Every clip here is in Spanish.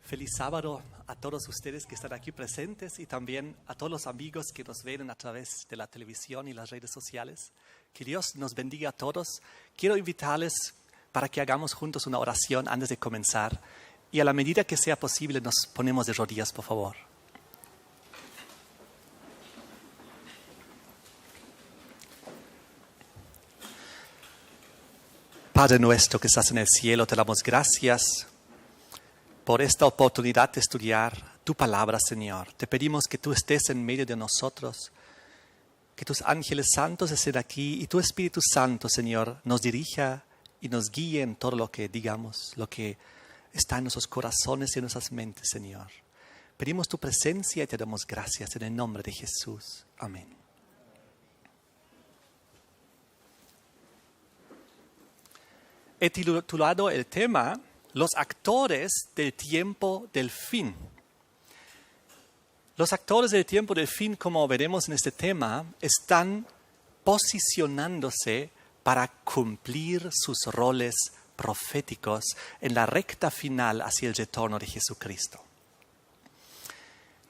Feliz sábado a todos ustedes que están aquí presentes y también a todos los amigos que nos ven a través de la televisión y las redes sociales. Que Dios nos bendiga a todos. Quiero invitarles para que hagamos juntos una oración antes de comenzar y a la medida que sea posible nos ponemos de rodillas, por favor. Padre nuestro que estás en el cielo, te damos gracias por esta oportunidad de estudiar tu palabra, Señor. Te pedimos que tú estés en medio de nosotros, que tus ángeles santos estén aquí y tu Espíritu Santo, Señor, nos dirija y nos guíe en todo lo que digamos, lo que está en nuestros corazones y en nuestras mentes, Señor. Pedimos tu presencia y te damos gracias en el nombre de Jesús. Amén. He titulado el tema Los actores del tiempo del fin. Los actores del tiempo del fin, como veremos en este tema, están posicionándose para cumplir sus roles proféticos en la recta final hacia el retorno de Jesucristo.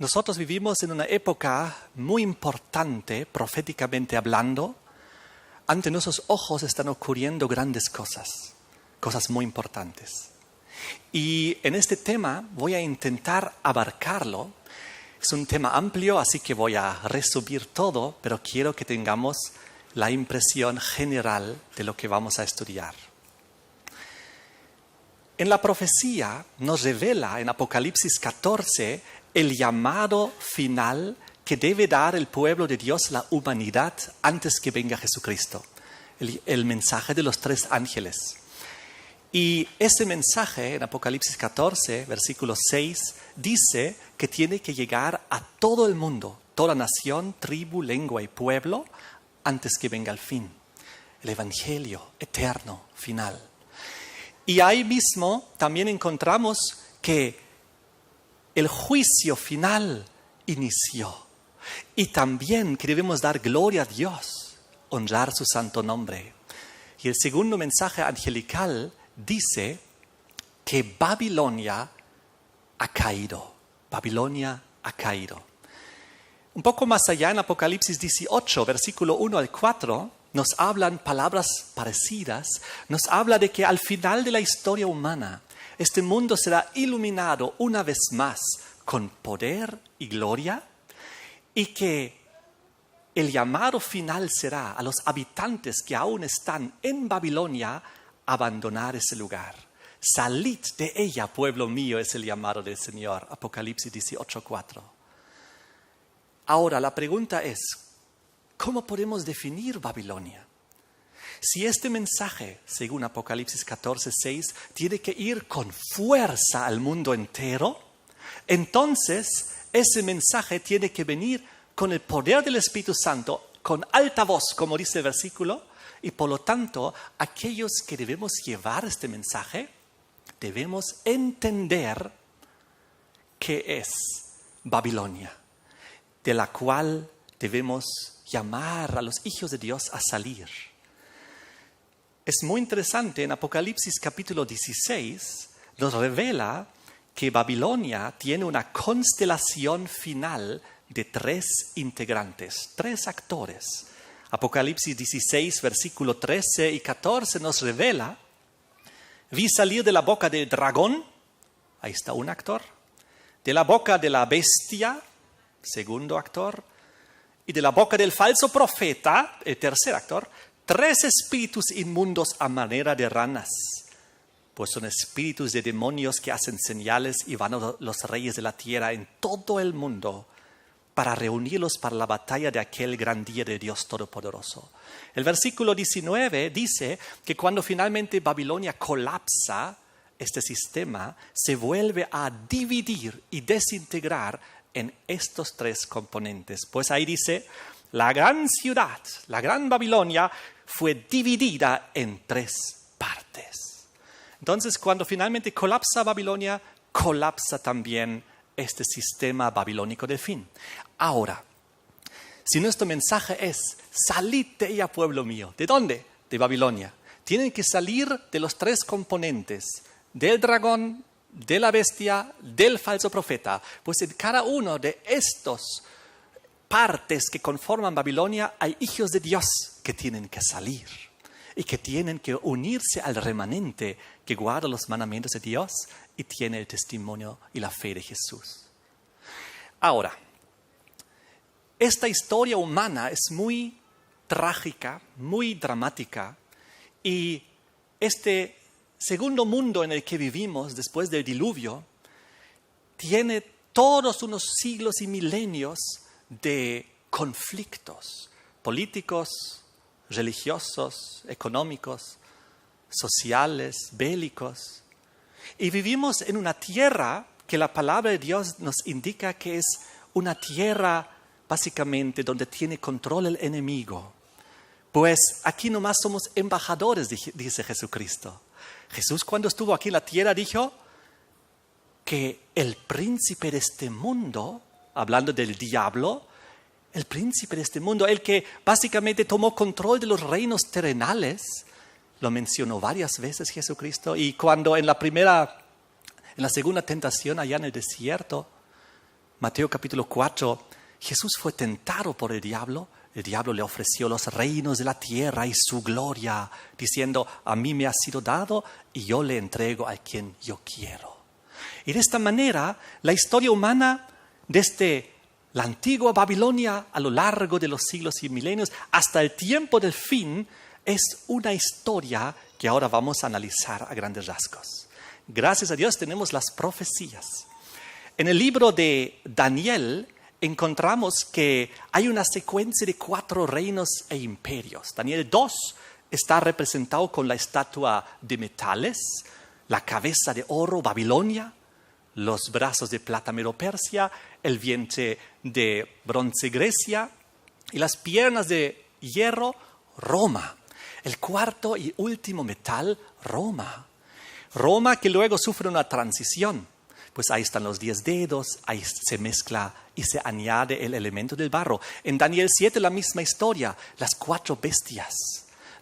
Nosotros vivimos en una época muy importante, proféticamente hablando. Ante nuestros ojos están ocurriendo grandes cosas muy importantes. Y en este tema voy a intentar abarcarlo. Es un tema amplio, así que voy a resumir todo, pero quiero que tengamos la impresión general de lo que vamos a estudiar. En la profecía nos revela en Apocalipsis 14 el llamado final que debe dar el pueblo de Dios, la humanidad, antes que venga Jesucristo. El mensaje de los 3 ángeles. Y ese mensaje en Apocalipsis 14, versículo 6, dice que tiene que llegar a todo el mundo, toda nación, tribu, lengua y pueblo, antes que venga el fin. El evangelio eterno, final. Y ahí mismo también encontramos que el juicio final inició. Y también que debemos dar gloria a Dios, honrar su santo nombre. Y el segundo mensaje angelical dice que Babilonia ha caído. Babilonia ha caído. Un poco más allá en Apocalipsis 18, versículo 1 al 4, nos hablan palabras parecidas. Nos habla de que al final de la historia humana, este mundo será iluminado una vez más con poder y gloria y que el llamado final será a los habitantes que aún están en Babilonia abandonar ese lugar. Salid de ella, pueblo mío, es el llamado del Señor. Apocalipsis 18:4. Ahora, la pregunta es, ¿cómo podemos definir Babilonia? Si este mensaje, según Apocalipsis 14:6, tiene que ir con fuerza al mundo entero, entonces ese mensaje tiene que venir con el poder del Espíritu Santo, con alta voz, como dice el versículo. Y por lo tanto, aquellos que debemos llevar este mensaje, debemos entender qué es Babilonia, de la cual debemos llamar a los hijos de Dios a salir. Es muy interesante, en Apocalipsis capítulo 16, nos revela que Babilonia tiene una constelación final de 3 integrantes, 3 actores. Apocalipsis 16, versículo 13 y 14 nos revela, vi salir de la boca del dragón, ahí está un actor, de la boca de la bestia, segundo actor, y de la boca del falso profeta, el tercer actor, 3 espíritus inmundos a manera de ranas, pues son espíritus de demonios que hacen señales y van a los reyes de la tierra en todo el mundo, para reunirlos para la batalla de aquel gran día de Dios Todopoderoso. El versículo 19 dice que cuando finalmente Babilonia colapsa, este sistema se vuelve a dividir y desintegrar en estos 3 componentes. Pues ahí dice, la gran ciudad, la gran Babilonia, fue dividida en 3 partes. Entonces, cuando finalmente colapsa Babilonia, colapsa también este sistema babilónico del fin. Ahora, si nuestro mensaje es, salid de ella, pueblo mío, ¿de dónde? De Babilonia. Tienen que salir de los 3 componentes, del dragón, de la bestia, del falso profeta. Pues en cada uno de estos partes que conforman Babilonia hay hijos de Dios que tienen que salir y que tienen que unirse al remanente que guarda los mandamientos de Dios y tiene el testimonio y la fe de Jesús. Ahora, esta historia humana es muy trágica, muy dramática, y este segundo mundo en el que vivimos después del diluvio tiene todos unos siglos y milenios de conflictos políticos, religiosos, económicos, sociales, bélicos. Y vivimos en una tierra que la palabra de Dios nos indica que es una tierra básicamente donde tiene control el enemigo. Pues aquí nomás somos embajadores, dice Jesucristo. Jesús, cuando estuvo aquí en la tierra, dijo que el príncipe de este mundo, hablando del diablo, el príncipe de este mundo, el que básicamente tomó control de los reinos terrenales, lo mencionó varias veces Jesucristo. Y cuando en la segunda tentación allá en el desierto, Mateo capítulo 4, Jesús fue tentado por el diablo le ofreció los reinos de la tierra y su gloria, diciendo, a mí me ha sido dado y yo le entrego a quien yo quiero. Y de esta manera, la historia humana, desde la antigua Babilonia a lo largo de los siglos y milenios, hasta el tiempo del fin, es una historia que ahora vamos a analizar a grandes rasgos. Gracias a Dios tenemos las profecías. En el libro de Daniel encontramos que hay una secuencia de 4 reinos e imperios. Daniel 2 está representado con la estatua de metales, la cabeza de oro, Babilonia, los brazos de plata, Medo-Persia, el vientre de bronce, Grecia, y las piernas de hierro, Roma. El cuarto y último metal, Roma. Roma que luego sufre una transición. Pues ahí están los 10 dedos, ahí se mezcla y se añade el elemento del barro. En Daniel 7 la misma historia, las 4 bestias.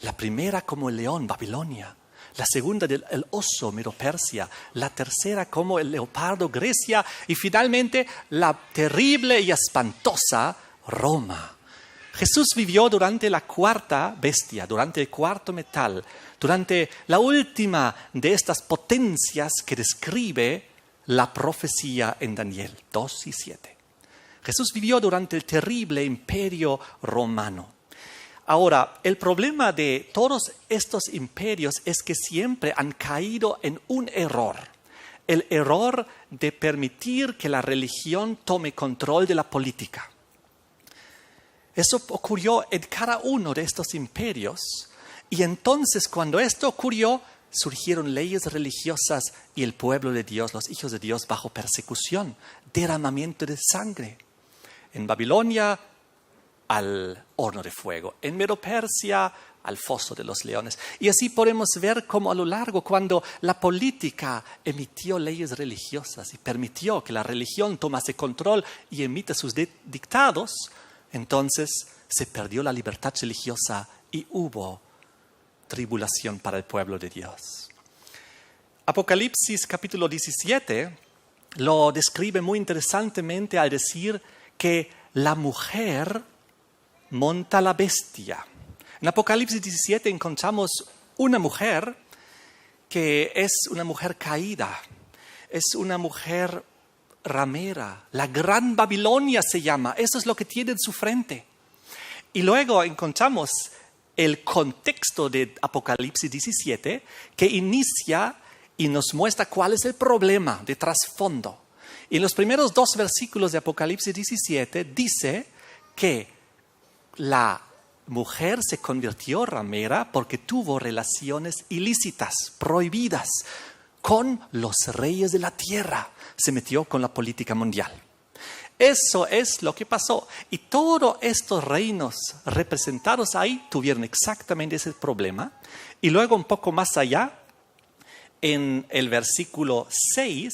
La primera como el león, Babilonia. La segunda el oso, Medo-Persia. La tercera como el leopardo, Grecia. Y finalmente la terrible y espantosa Roma. Jesús vivió durante la 4ª bestia, durante el 4º metal, durante la última de estas potencias que describe la profecía en Daniel 2 y 7. Jesús vivió durante el terrible imperio romano. Ahora, el problema de todos estos imperios es que siempre han caído en un error. El error de permitir que la religión tome control de la política. Eso ocurrió en cada uno de estos imperios. Y entonces, cuando esto ocurrió, surgieron leyes religiosas y el pueblo de Dios, los hijos de Dios, bajo persecución, derramamiento de sangre. En Babilonia, al horno de fuego. En Medo-Persia, al foso de los leones. Y así podemos ver cómo a lo largo, cuando la política emitió leyes religiosas y permitió que la religión tomase control y emita sus dictados, entonces se perdió la libertad religiosa y hubo tribulación para el pueblo de Dios. Apocalipsis capítulo 17 lo describe muy interesantemente al decir que la mujer monta la bestia. En Apocalipsis 17 encontramos una mujer que es una mujer caída, es una mujer ramera, la Gran Babilonia se llama, eso es lo que tiene en su frente. Y luego encontramos el contexto de Apocalipsis 17 que inicia y nos muestra cuál es el problema de trasfondo. Y en los primeros 2 versículos de Apocalipsis 17 dice que la mujer se convirtió ramera porque tuvo relaciones ilícitas, prohibidas, con los reyes de la tierra. Se metió con la política mundial. Eso es lo que pasó. Y todos estos reinos representados ahí tuvieron exactamente ese problema. Y luego un poco más allá, en el versículo 6,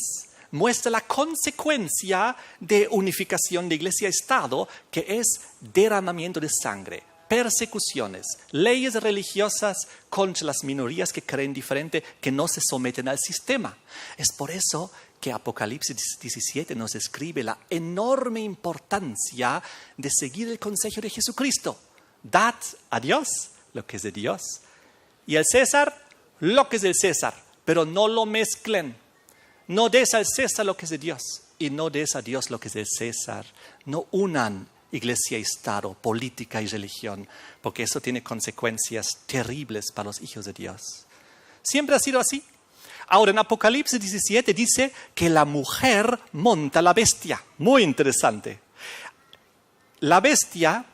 muestra la consecuencia de unificación de iglesia y Estado, que es derramamiento de sangre. persecuciones, leyes religiosas contra las minorías que creen diferente, que no se someten al sistema. Es por eso que Apocalipsis 17 nos describe la enorme importancia de seguir el consejo de Jesucristo. Dad a Dios lo que es de Dios y al César lo que es del César, pero no lo mezclen. No des al César lo que es de Dios y no des a Dios lo que es del César. No unan iglesia y Estado, política y religión, porque eso tiene consecuencias terribles para los hijos de Dios. Siempre ha sido así. Ahora en Apocalipsis 17 dice que la mujer monta la bestia. Muy interesante. La bestia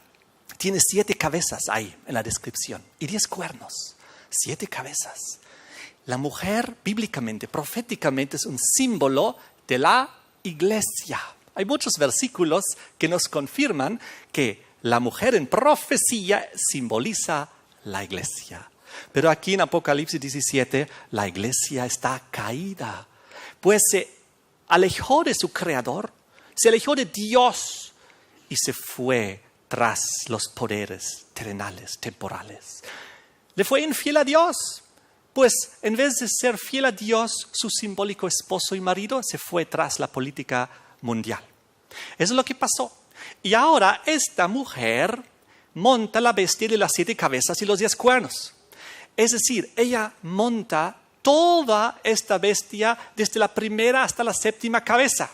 tiene 7 cabezas ahí en la descripción y 10 cuernos. 7 cabezas. La mujer, bíblicamente, proféticamente, es un símbolo de la iglesia. Hay muchos versículos que nos confirman que la mujer en profecía simboliza la iglesia. Pero aquí en Apocalipsis 17, la iglesia está caída, pues se alejó de su creador, se alejó de Dios y se fue tras los poderes terrenales, temporales. Le fue infiel a Dios. Pues en vez de ser fiel a Dios, su simbólico esposo y marido, se fue tras la política mundial. Eso es lo que pasó. Y ahora esta mujer monta la bestia de las 7 cabezas y los 10 cuernos. Es decir, ella monta toda esta bestia desde la primera hasta la 7ª cabeza.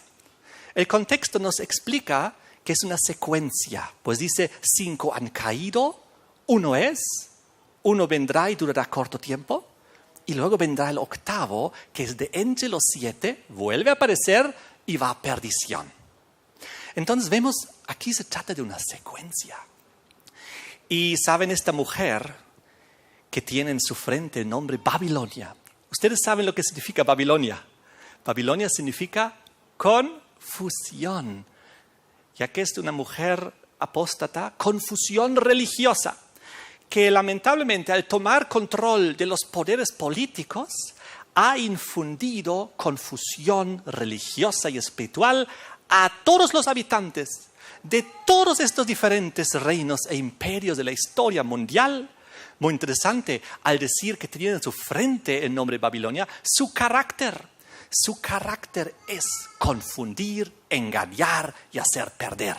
El contexto nos explica que es una secuencia, pues dice 5 han caído, 1 vendrá y durará corto tiempo. Y luego vendrá el 8º, que es de entre los 7, vuelve a aparecer y va a perdición. Entonces vemos, aquí se trata de una secuencia. Y saben, esta mujer que tiene en su frente el nombre Babilonia. Ustedes saben lo que significa Babilonia. Babilonia significa confusión. Ya que es una mujer apóstata, confusión religiosa, que lamentablemente al tomar control de los poderes políticos ha infundido confusión religiosa y espiritual a todos los habitantes de todos estos diferentes reinos e imperios de la historia mundial. Muy interesante, al decir que tenía en su frente el nombre Babilonia, su carácter es confundir, engañar y hacer perder.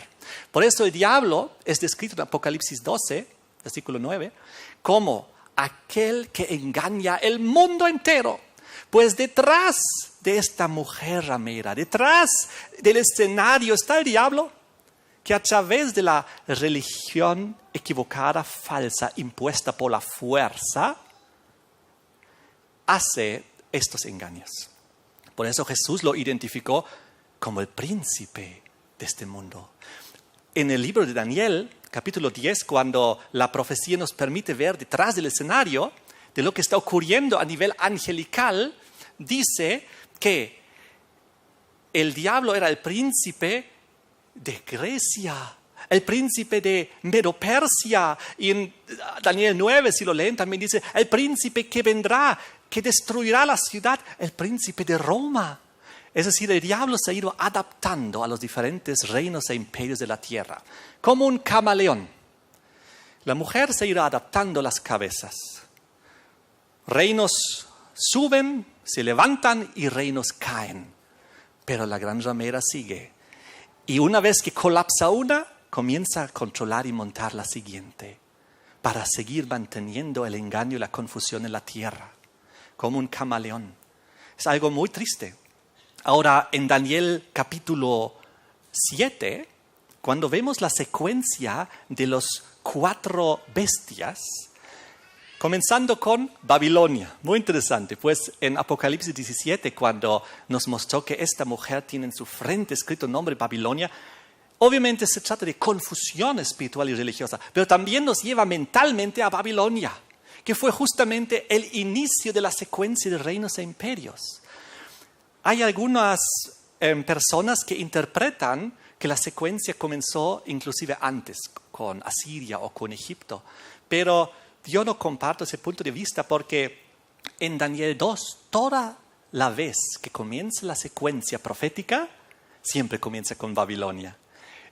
Por eso el diablo es descrito en Apocalipsis 12, versículo 9, como aquel que engaña el mundo entero. Pues detrás de esta mujer ramera, detrás del escenario está el diablo, que a través de la religión equivocada, falsa, impuesta por la fuerza, hace estos engaños. Por eso Jesús lo identificó como el príncipe de este mundo. En el libro de Daniel, capítulo 10, cuando la profecía nos permite ver detrás del escenario de lo que está ocurriendo a nivel angelical, dice que el diablo era el príncipe de Grecia, el príncipe de Medo-Persia. Y en Daniel 9, si lo leen, también dice el príncipe que vendrá, que destruirá la ciudad, el príncipe de Roma. Es decir, el diablo se ha ido adaptando a los diferentes reinos e imperios de la tierra, como un camaleón. La mujer se ha ido adaptando las cabezas. Reinos suben, se levantan y reinos caen. Pero la gran ramera sigue. Y una vez que colapsa una, comienza a controlar y montar la siguiente, para seguir manteniendo el engaño y la confusión en la tierra, como un camaleón. Es algo muy triste. Ahora, en Daniel capítulo 7, cuando vemos la secuencia de los 4 bestias, comenzando con Babilonia. Muy interesante, pues en Apocalipsis 17, cuando nos mostró que esta mujer tiene en su frente escrito el nombre Babilonia, obviamente se trata de confusión espiritual y religiosa, pero también nos lleva mentalmente a Babilonia, que fue justamente el inicio de la secuencia de reinos e imperios. Hay algunas personas que interpretan que la secuencia comenzó inclusive antes, con Asiria o con Egipto, pero yo no comparto ese punto de vista porque en Daniel 2, toda la vez que comienza la secuencia profética, siempre comienza con Babilonia.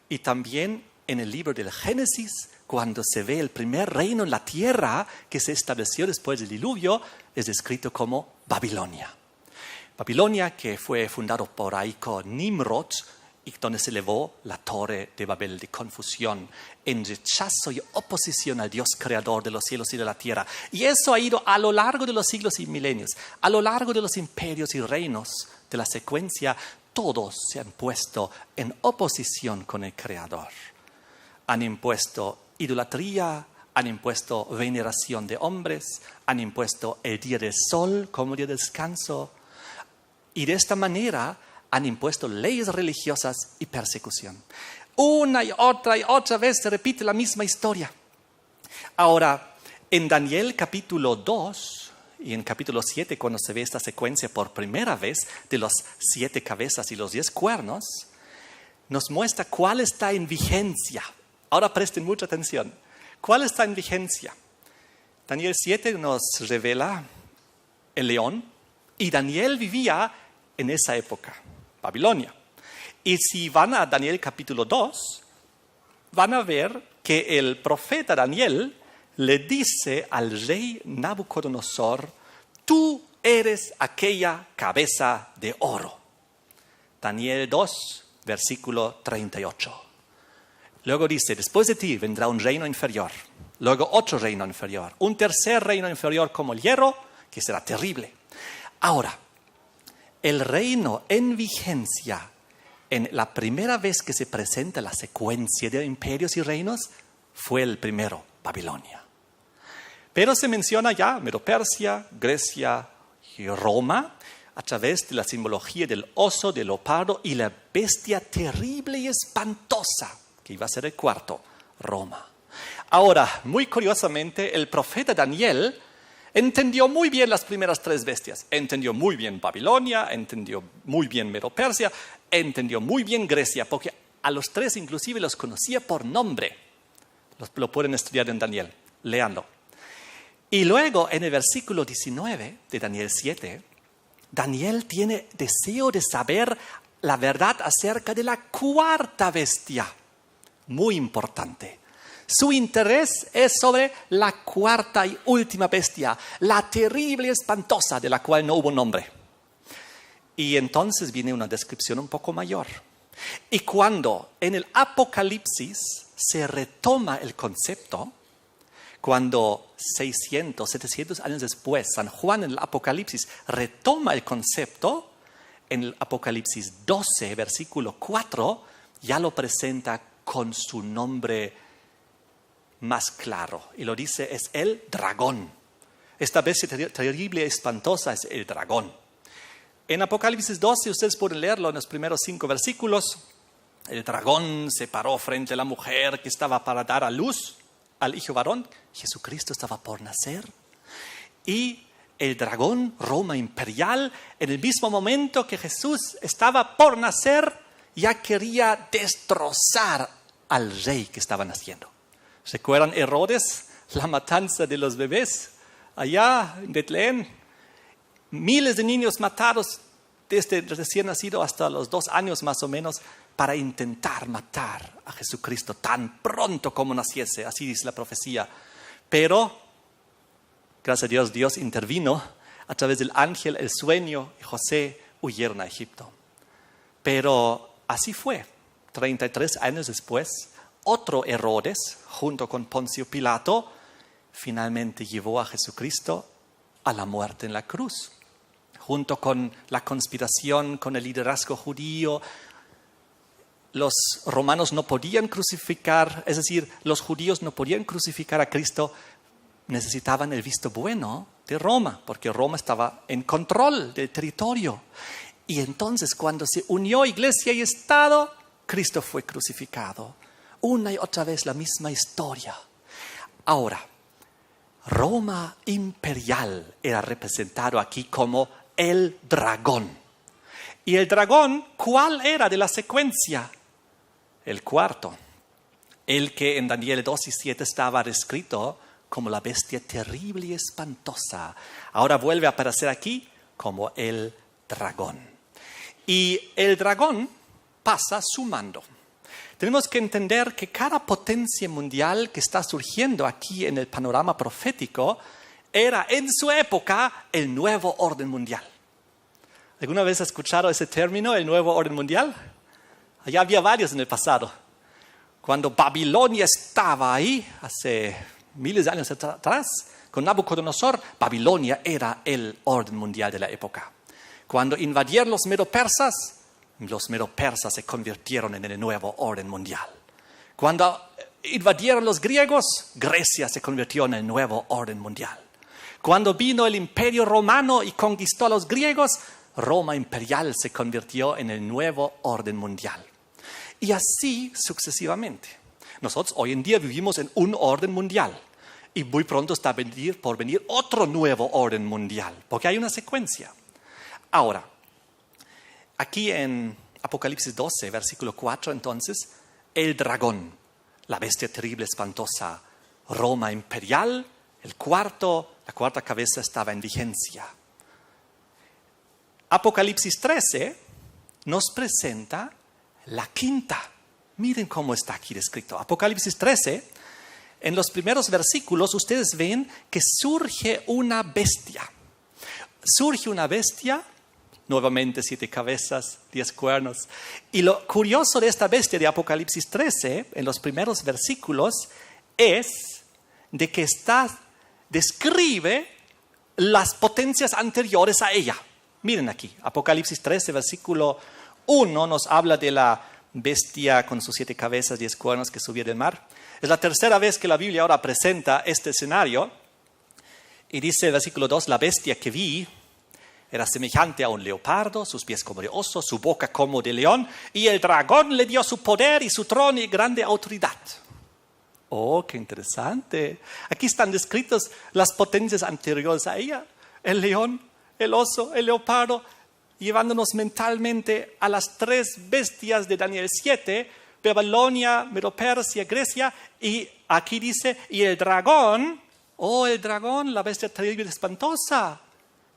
Y también en el libro del Génesis, cuando se ve el primer reino en la tierra que se estableció después del diluvio, es descrito como Babilonia. Babilonia, que fue fundado por ahí con Nimrod, y donde se elevó la torre de Babel de confusión, en rechazo y oposición al Dios creador de los cielos y de la tierra. Y eso ha ido a lo largo de los siglos y milenios, a lo largo de los imperios y reinos de la secuencia, todos se han puesto en oposición con el creador. Han impuesto idolatría, han impuesto veneración de hombres, han impuesto el día del sol como día de descanso, y de esta manera han impuesto leyes religiosas y persecución. Una y otra vez se repite la misma historia. Ahora, en Daniel capítulo 2 y en capítulo 7, cuando se ve esta secuencia por primera vez de los 7 cabezas y los 10 cuernos, nos muestra cuál está en vigencia. Ahora presten mucha atención. ¿Cuál está en vigencia? Daniel 7 nos revela el león, y Daniel vivía en esa época, Babilonia. Y si van a Daniel capítulo 2, van a ver que el profeta Daniel le dice al rey Nabucodonosor: tú eres aquella cabeza de oro. Daniel 2, versículo 38. Luego dice: después de ti vendrá un reino inferior, luego otro reino inferior, un tercer reino inferior como el hierro, que será terrible. Ahora, el reino en vigencia, en la primera vez que se presenta la secuencia de imperios y reinos, fue el primero, Babilonia. Pero se menciona ya Medo-Persia, Grecia y Roma a través de la simbología del oso, del leopardo y la bestia terrible y espantosa, que iba a ser el cuarto, Roma. Ahora, muy curiosamente, el profeta Daniel entendió muy bien las primeras 3 bestias. Entendió muy bien Babilonia, entendió muy bien Medo-Persia, entendió muy bien Grecia, porque a los 3 inclusive los conocía por nombre. Lo pueden estudiar en Daniel, léanlo. Y luego en el versículo 19 de Daniel 7, Daniel tiene deseo de saber la verdad acerca de la cuarta bestia. Muy importante. Su interés es sobre la cuarta y última bestia, la terrible y espantosa, de la cual no hubo nombre. Y entonces viene una descripción un poco mayor. Y cuando en el Apocalipsis se retoma el concepto, cuando 600, 700 años después, San Juan en el Apocalipsis retoma el concepto, en el Apocalipsis 12, versículo 4, ya lo presenta con su nombre más claro. Y lo dice, es el dragón. Esta bestia terrible y espantosa es el dragón. En Apocalipsis 12, ustedes pueden leerlo en los primeros 5 versículos. El dragón se paró frente a la mujer que estaba para dar a luz al hijo varón. Jesucristo estaba por nacer. Y el dragón, Roma imperial, en el mismo momento que Jesús estaba por nacer, ya quería destrozar al rey que estaba naciendo. ¿Recuerdan Herodes? La matanza de los bebés allá en Betlén. Miles de niños matados desde recién nacido hasta los 2 años más o menos, para intentar matar a Jesucristo tan pronto como naciese. Así dice la profecía. Pero, gracias a Dios, Dios intervino a través del ángel, el sueño, y José huyeron a Egipto. Pero así fue. 33 años después, otro Herodes, junto con Poncio Pilato, finalmente llevó a Jesucristo a la muerte en la cruz. Junto con la conspiración, con el liderazgo judío, los romanos no podían crucificar, es decir, los judíos no podían crucificar a Cristo, necesitaban el visto bueno de Roma, porque Roma estaba en control del territorio. Y entonces, cuando se unió Iglesia y Estado, Cristo fue crucificado. Una y otra vez la misma historia. Ahora, Roma imperial era representado aquí como el dragón. ¿Y el dragón cuál era de la secuencia? El cuarto. El que en Daniel 2 y 7 estaba descrito como la bestia terrible y espantosa. Ahora vuelve a aparecer aquí como el dragón. Y el dragón pasa su mando. tenemos que entender que cada potencia mundial que está surgiendo aquí en el panorama profético era en su época el nuevo orden mundial. ¿Alguna vez has escuchado ese término, el nuevo orden mundial? Ya había varios en el pasado. Cuando Babilonia estaba ahí, hace miles de años atrás, con Nabucodonosor, Babilonia era el orden mundial de la época. Cuando invadieron los medo-persas se convirtieron en el nuevo orden mundial. Cuando invadieron los griegos, Grecia se convirtió en el nuevo orden mundial. Cuando vino el imperio romano y conquistó a los griegos, Roma imperial se convirtió en el nuevo orden mundial. Y así sucesivamente. Nosotros hoy en día vivimos en un orden mundial. Y muy pronto está por venir otro nuevo orden mundial, porque hay una secuencia. Ahora, aquí en Apocalipsis 12, versículo 4, entonces, el dragón, la bestia terrible, espantosa, Roma imperial, la cuarta cabeza estaba en vigencia. Apocalipsis 13 nos presenta la quinta. Miren cómo está aquí descrito. Apocalipsis 13, en los primeros versículos ustedes ven que surge una bestia. Surge una bestia, nuevamente 7 cabezas, 10 cuernos. Y lo curioso de esta bestia de Apocalipsis 13, en los primeros versículos, es de que describe las potencias anteriores a ella. Miren aquí, Apocalipsis 13, versículo 1 nos habla de la bestia con sus 7 cabezas, 10 cuernos que subía del mar. Es la tercera vez que la Biblia ahora presenta este escenario. Y dice el versículo 2, la bestia que vi era semejante a un leopardo, sus pies como de oso, su boca como de león, y el dragón le dio su poder y su trono y grande autoridad. Oh, qué interesante. Aquí están descritas las potencias anteriores a ella. El león, el oso, el leopardo, llevándonos mentalmente a las 3 bestias de Daniel 7, Babilonia, Medo-Persia, Grecia, y aquí dice, y el dragón, la bestia terrible y espantosa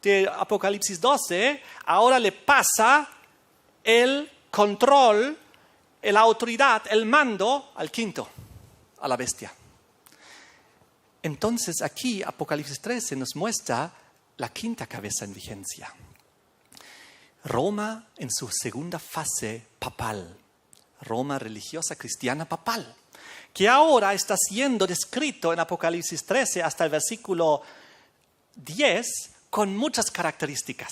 de Apocalipsis 12, ahora le pasa el control, la autoridad, el mando al quinto, a la bestia. Entonces aquí Apocalipsis 13 nos muestra la quinta cabeza en vigencia. Roma en su segunda fase papal, Roma religiosa cristiana papal, que ahora está siendo descrito en Apocalipsis 13 hasta el versículo 10 con muchas características,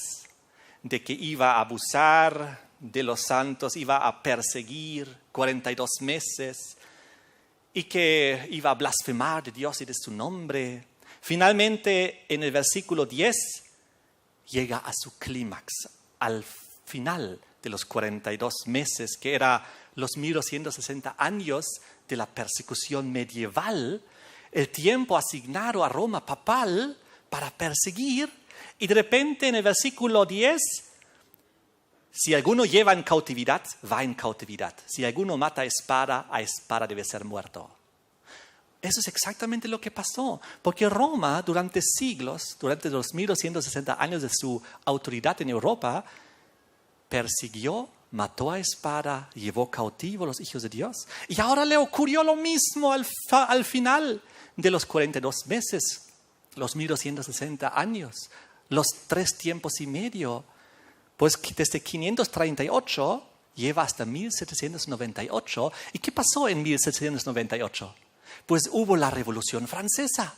de que iba a abusar de los santos, iba a perseguir 42 meses y que iba a blasfemar de Dios y de su nombre. Finalmente, en el versículo 10, llega a su clímax, al final de los 42 meses, que era los 1260 años de la persecución medieval, el tiempo asignado a Roma papal para perseguir, y de repente en el versículo 10, si alguno lleva en cautividad, va en cautividad. Si alguno mata a espada debe ser muerto. Eso es exactamente lo que pasó, porque Roma durante siglos, durante los 1260 años de su autoridad en Europa, persiguió, mató a espada, llevó cautivo a los hijos de Dios. Y ahora le ocurrió lo mismo al final de los 42 meses, los 1260 años, los 3 tiempos y medio. Pues desde 538 lleva hasta 1798. ¿Y qué pasó en 1798? Pues hubo la Revolución Francesa.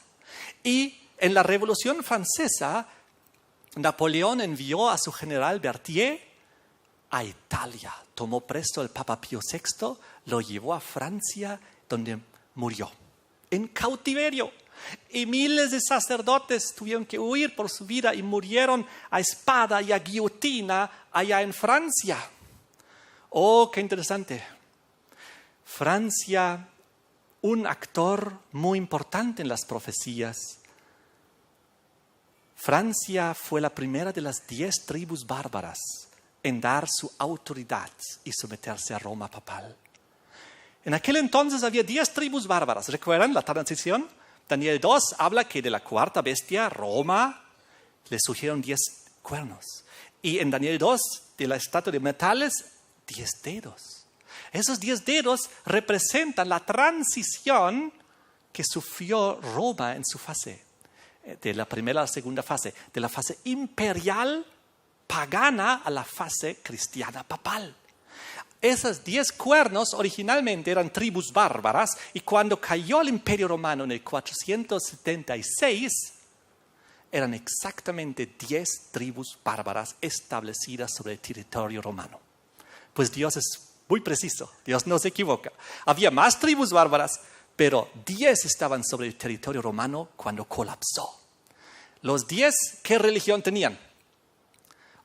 Y en la Revolución Francesa, Napoleón envió a su general Berthier a Italia. Tomó presto al Papa Pío VI, lo llevó a Francia, donde murió en cautiverio. Y miles de sacerdotes tuvieron que huir por su vida y murieron a espada y a guillotina allá en Francia. Oh, qué interesante. Francia, un actor muy importante en las profecías. Francia fue la primera de las 10 tribus bárbaras en dar su autoridad y someterse a Roma papal. En aquel entonces había 10 tribus bárbaras. ¿Recuerdan la transición? Daniel 2 habla que de la cuarta bestia, Roma, le surgieron 10 cuernos. Y en Daniel 2, de la estatua de metales, 10 dedos. Esos 10 dedos representan la transición que sufrió Roma en su fase, de la primera a la segunda fase, de la fase imperial pagana a la fase cristiana papal. Esos 10 cuernos originalmente eran tribus bárbaras y cuando cayó el Imperio Romano en el 476, eran exactamente 10 tribus bárbaras establecidas sobre el territorio romano. Pues Dios es muy preciso, Dios no se equivoca. Había más tribus bárbaras, pero 10 estaban sobre el territorio romano cuando colapsó. Los 10, ¿qué religión tenían?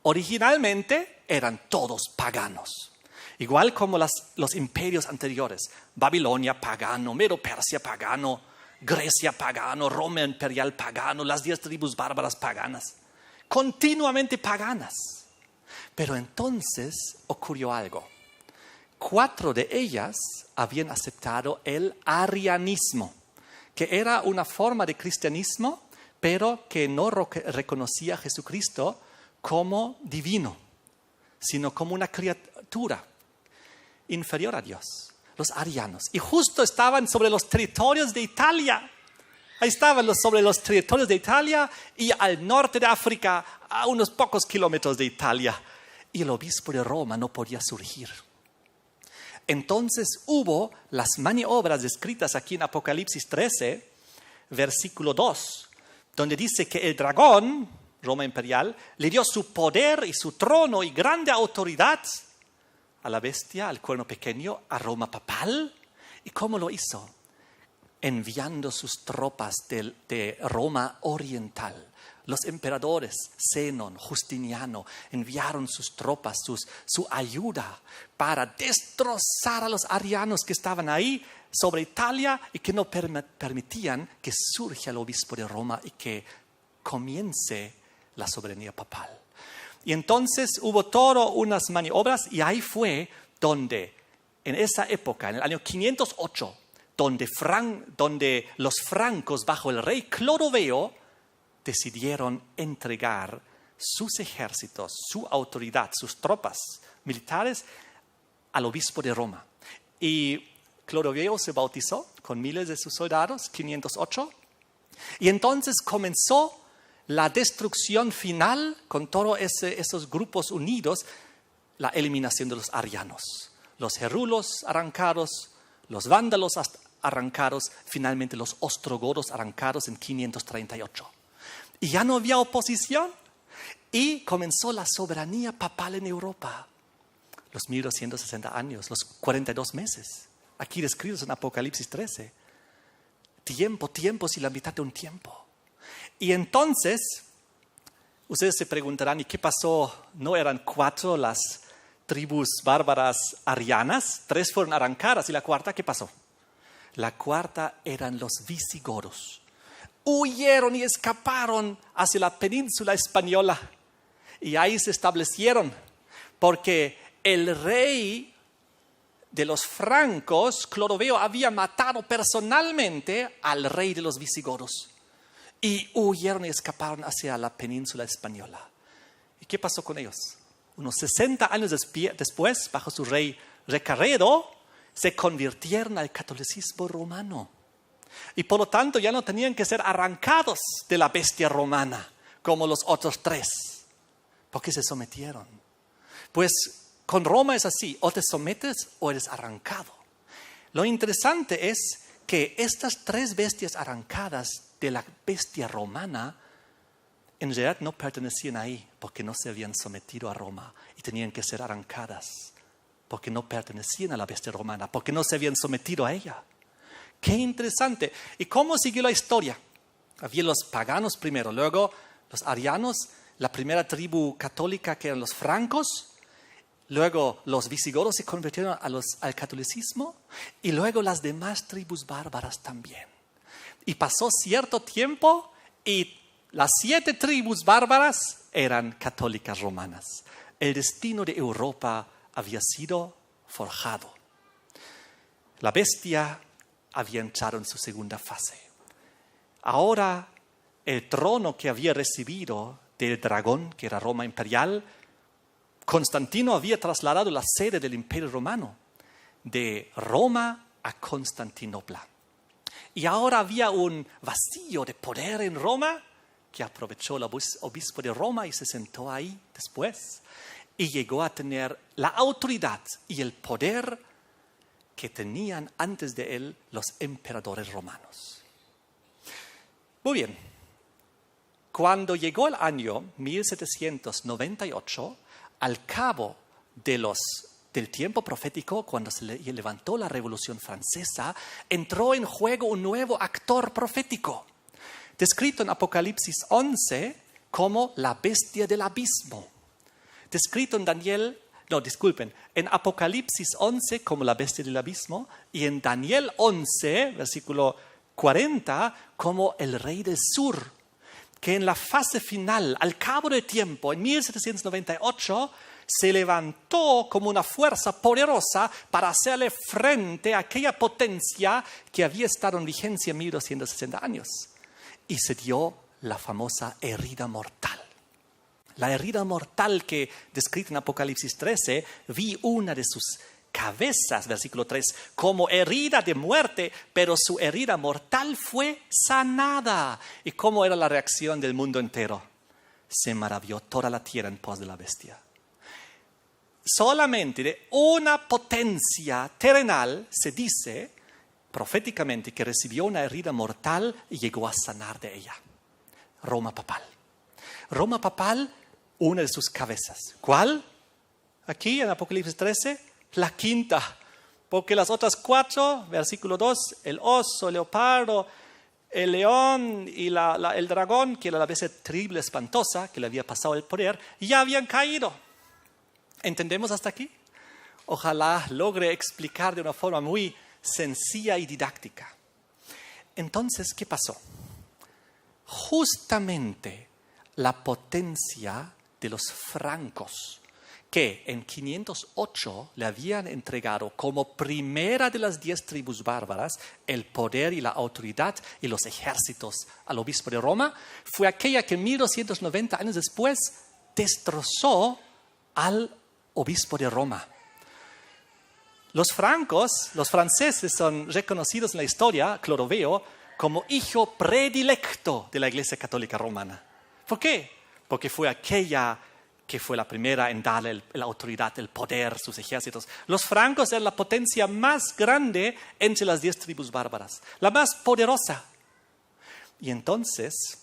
Originalmente eran todos paganos. Igual como los imperios anteriores, Babilonia pagano, Medo-Persia pagano, Grecia pagano, Roma imperial pagano, las 10 tribus bárbaras paganas, continuamente paganas. Pero entonces ocurrió algo. 4 de ellas habían aceptado el arianismo, que era una forma de cristianismo, pero que no reconocía a Jesucristo como divino, sino como una criatura inferior a Dios, los arianos. Y justo estaban sobre los territorios de Italia. Ahí estaban sobre los territorios de Italia y al norte de África, a unos pocos kilómetros de Italia. Y el obispo de Roma no podía surgir. Entonces hubo las maniobras descritas aquí en Apocalipsis 13, versículo 2, donde dice que el dragón, Roma imperial, le dio su poder y su trono y grande autoridad a la bestia, al cuerno pequeño, a Roma papal. ¿Y cómo lo hizo? Enviando sus tropas de Roma oriental. Los emperadores, Zenón, Justiniano, enviaron sus tropas, su ayuda para destrozar a los arianos que estaban ahí sobre Italia y que no permitían que surja el obispo de Roma y que comience la soberanía papal. Y entonces hubo todas unas maniobras y ahí fue donde, en esa época, en el año 508, donde los francos bajo el rey Clodoveo decidieron entregar sus ejércitos, su autoridad, sus tropas militares al obispo de Roma. Y Clodoveo se bautizó con miles de sus soldados, 508, y entonces comenzó la destrucción final con todos esos grupos unidos, la eliminación de los arianos. Los gerulos arrancados, los vándalos arrancados, finalmente los ostrogodos arrancados en 538. Y ya no había oposición y comenzó la soberanía papal en Europa. Los 1260 años, los 42 meses, aquí descritos en Apocalipsis 13. Tiempos y la mitad de un tiempo. Y entonces, ustedes se preguntarán, ¿y qué pasó? ¿No eran 4 las tribus bárbaras arianas? 3 fueron arrancadas. ¿Y la cuarta qué pasó? La cuarta eran los visigodos. Huyeron y escaparon hacia la península española. Y ahí se establecieron. Porque el rey de los francos, Clodoveo, había matado personalmente al rey de los visigodos. Y huyeron y escaparon hacia la península española. ¿Y qué pasó con ellos? Unos 60 años después, bajo su rey Recaredo, se convirtieron al catolicismo romano. Y por lo tanto ya no tenían que ser arrancados de la bestia romana como los otros 3. Porque se sometieron. Pues con Roma es así, o te sometes o eres arrancado. Lo interesante es que estas 3 bestias arrancadas de la bestia romana, en realidad no pertenecían ahí porque no se habían sometido a Roma y tenían que ser arrancadas porque no pertenecían a la bestia romana, porque no se habían sometido a ella. ¡Qué interesante! ¿Y cómo siguió la historia? Había los paganos primero, luego los arianos, la primera tribu católica que eran los francos, luego los visigodos se convirtieron al catolicismo y luego las demás tribus bárbaras también. Y pasó cierto tiempo y las 7 tribus bárbaras eran católicas romanas. El destino de Europa había sido forjado. La bestia había entrado en su segunda fase. Ahora el trono que había recibido del dragón, que era Roma imperial, Constantino había trasladado la sede del Imperio Romano. de Roma a Constantinopla. Y ahora había un vacío de poder en Roma que aprovechó el obispo de Roma y se sentó ahí después y llegó a tener la autoridad y el poder que tenían antes de él los emperadores romanos. Muy bien, cuando llegó el año 1798, al cabo del tiempo profético, cuando se levantó la Revolución Francesa, entró en juego un nuevo actor profético, descrito en Apocalipsis 11 como la bestia del abismo, descrito en Apocalipsis 11 como la bestia del abismo y en Daniel 11, versículo 40, como el rey del sur, que en la fase final, al cabo del tiempo, en 1798, se levantó como una fuerza poderosa para hacerle frente a aquella potencia que había estado en vigencia en 1260 años. Y se dio la famosa herida mortal. La herida mortal que descrita en Apocalipsis 13, vi una de sus cabezas, versículo 3, como herida de muerte, pero su herida mortal fue sanada. ¿Y cómo era la reacción del mundo entero? Se maravilló toda la tierra en pos de la bestia. Solamente de una potencia terrenal se dice proféticamente que recibió una herida mortal y llegó a sanar de ella. Roma papal. Roma papal, una de sus cabezas. ¿Cuál? Aquí en Apocalipsis 13, la quinta. Porque las otras 4, versículo 2, el oso, el leopardo, el león y el dragón, que era la bestia terrible, espantosa, que le había pasado el poder, ya habían caído. ¿Entendemos hasta aquí? Ojalá logre explicar de una forma muy sencilla y didáctica. Entonces, ¿qué pasó? Justamente la potencia de los francos, que en 508 le habían entregado como primera de las 10 tribus bárbaras el poder y la autoridad y los ejércitos al obispo de Roma, fue aquella que 1290 años después destrozó al obispo de Roma. Los franceses son reconocidos en la historia, Clodoveo, como hijo predilecto de la Iglesia Católica Romana. ¿Por qué? Porque fue aquella que fue la primera en darle la autoridad, el poder, sus ejércitos. Los francos eran la potencia más grande entre las 10 tribus bárbaras, la más poderosa. Y entonces,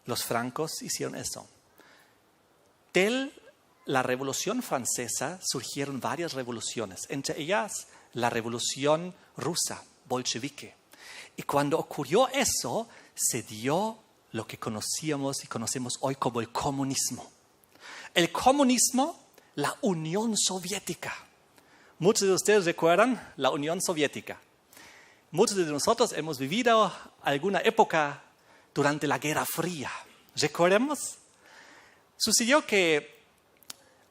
los francos hicieron eso. De la Revolución Francesa surgieron varias revoluciones, entre ellas la Revolución Rusa, bolchevique. Y cuando ocurrió eso, se dio lo que conocíamos y conocemos hoy como el comunismo. El comunismo, la Unión Soviética. Muchos de ustedes recuerdan la Unión Soviética. Muchos de nosotros hemos vivido alguna época durante la Guerra Fría. ¿Recordemos? Sucedió que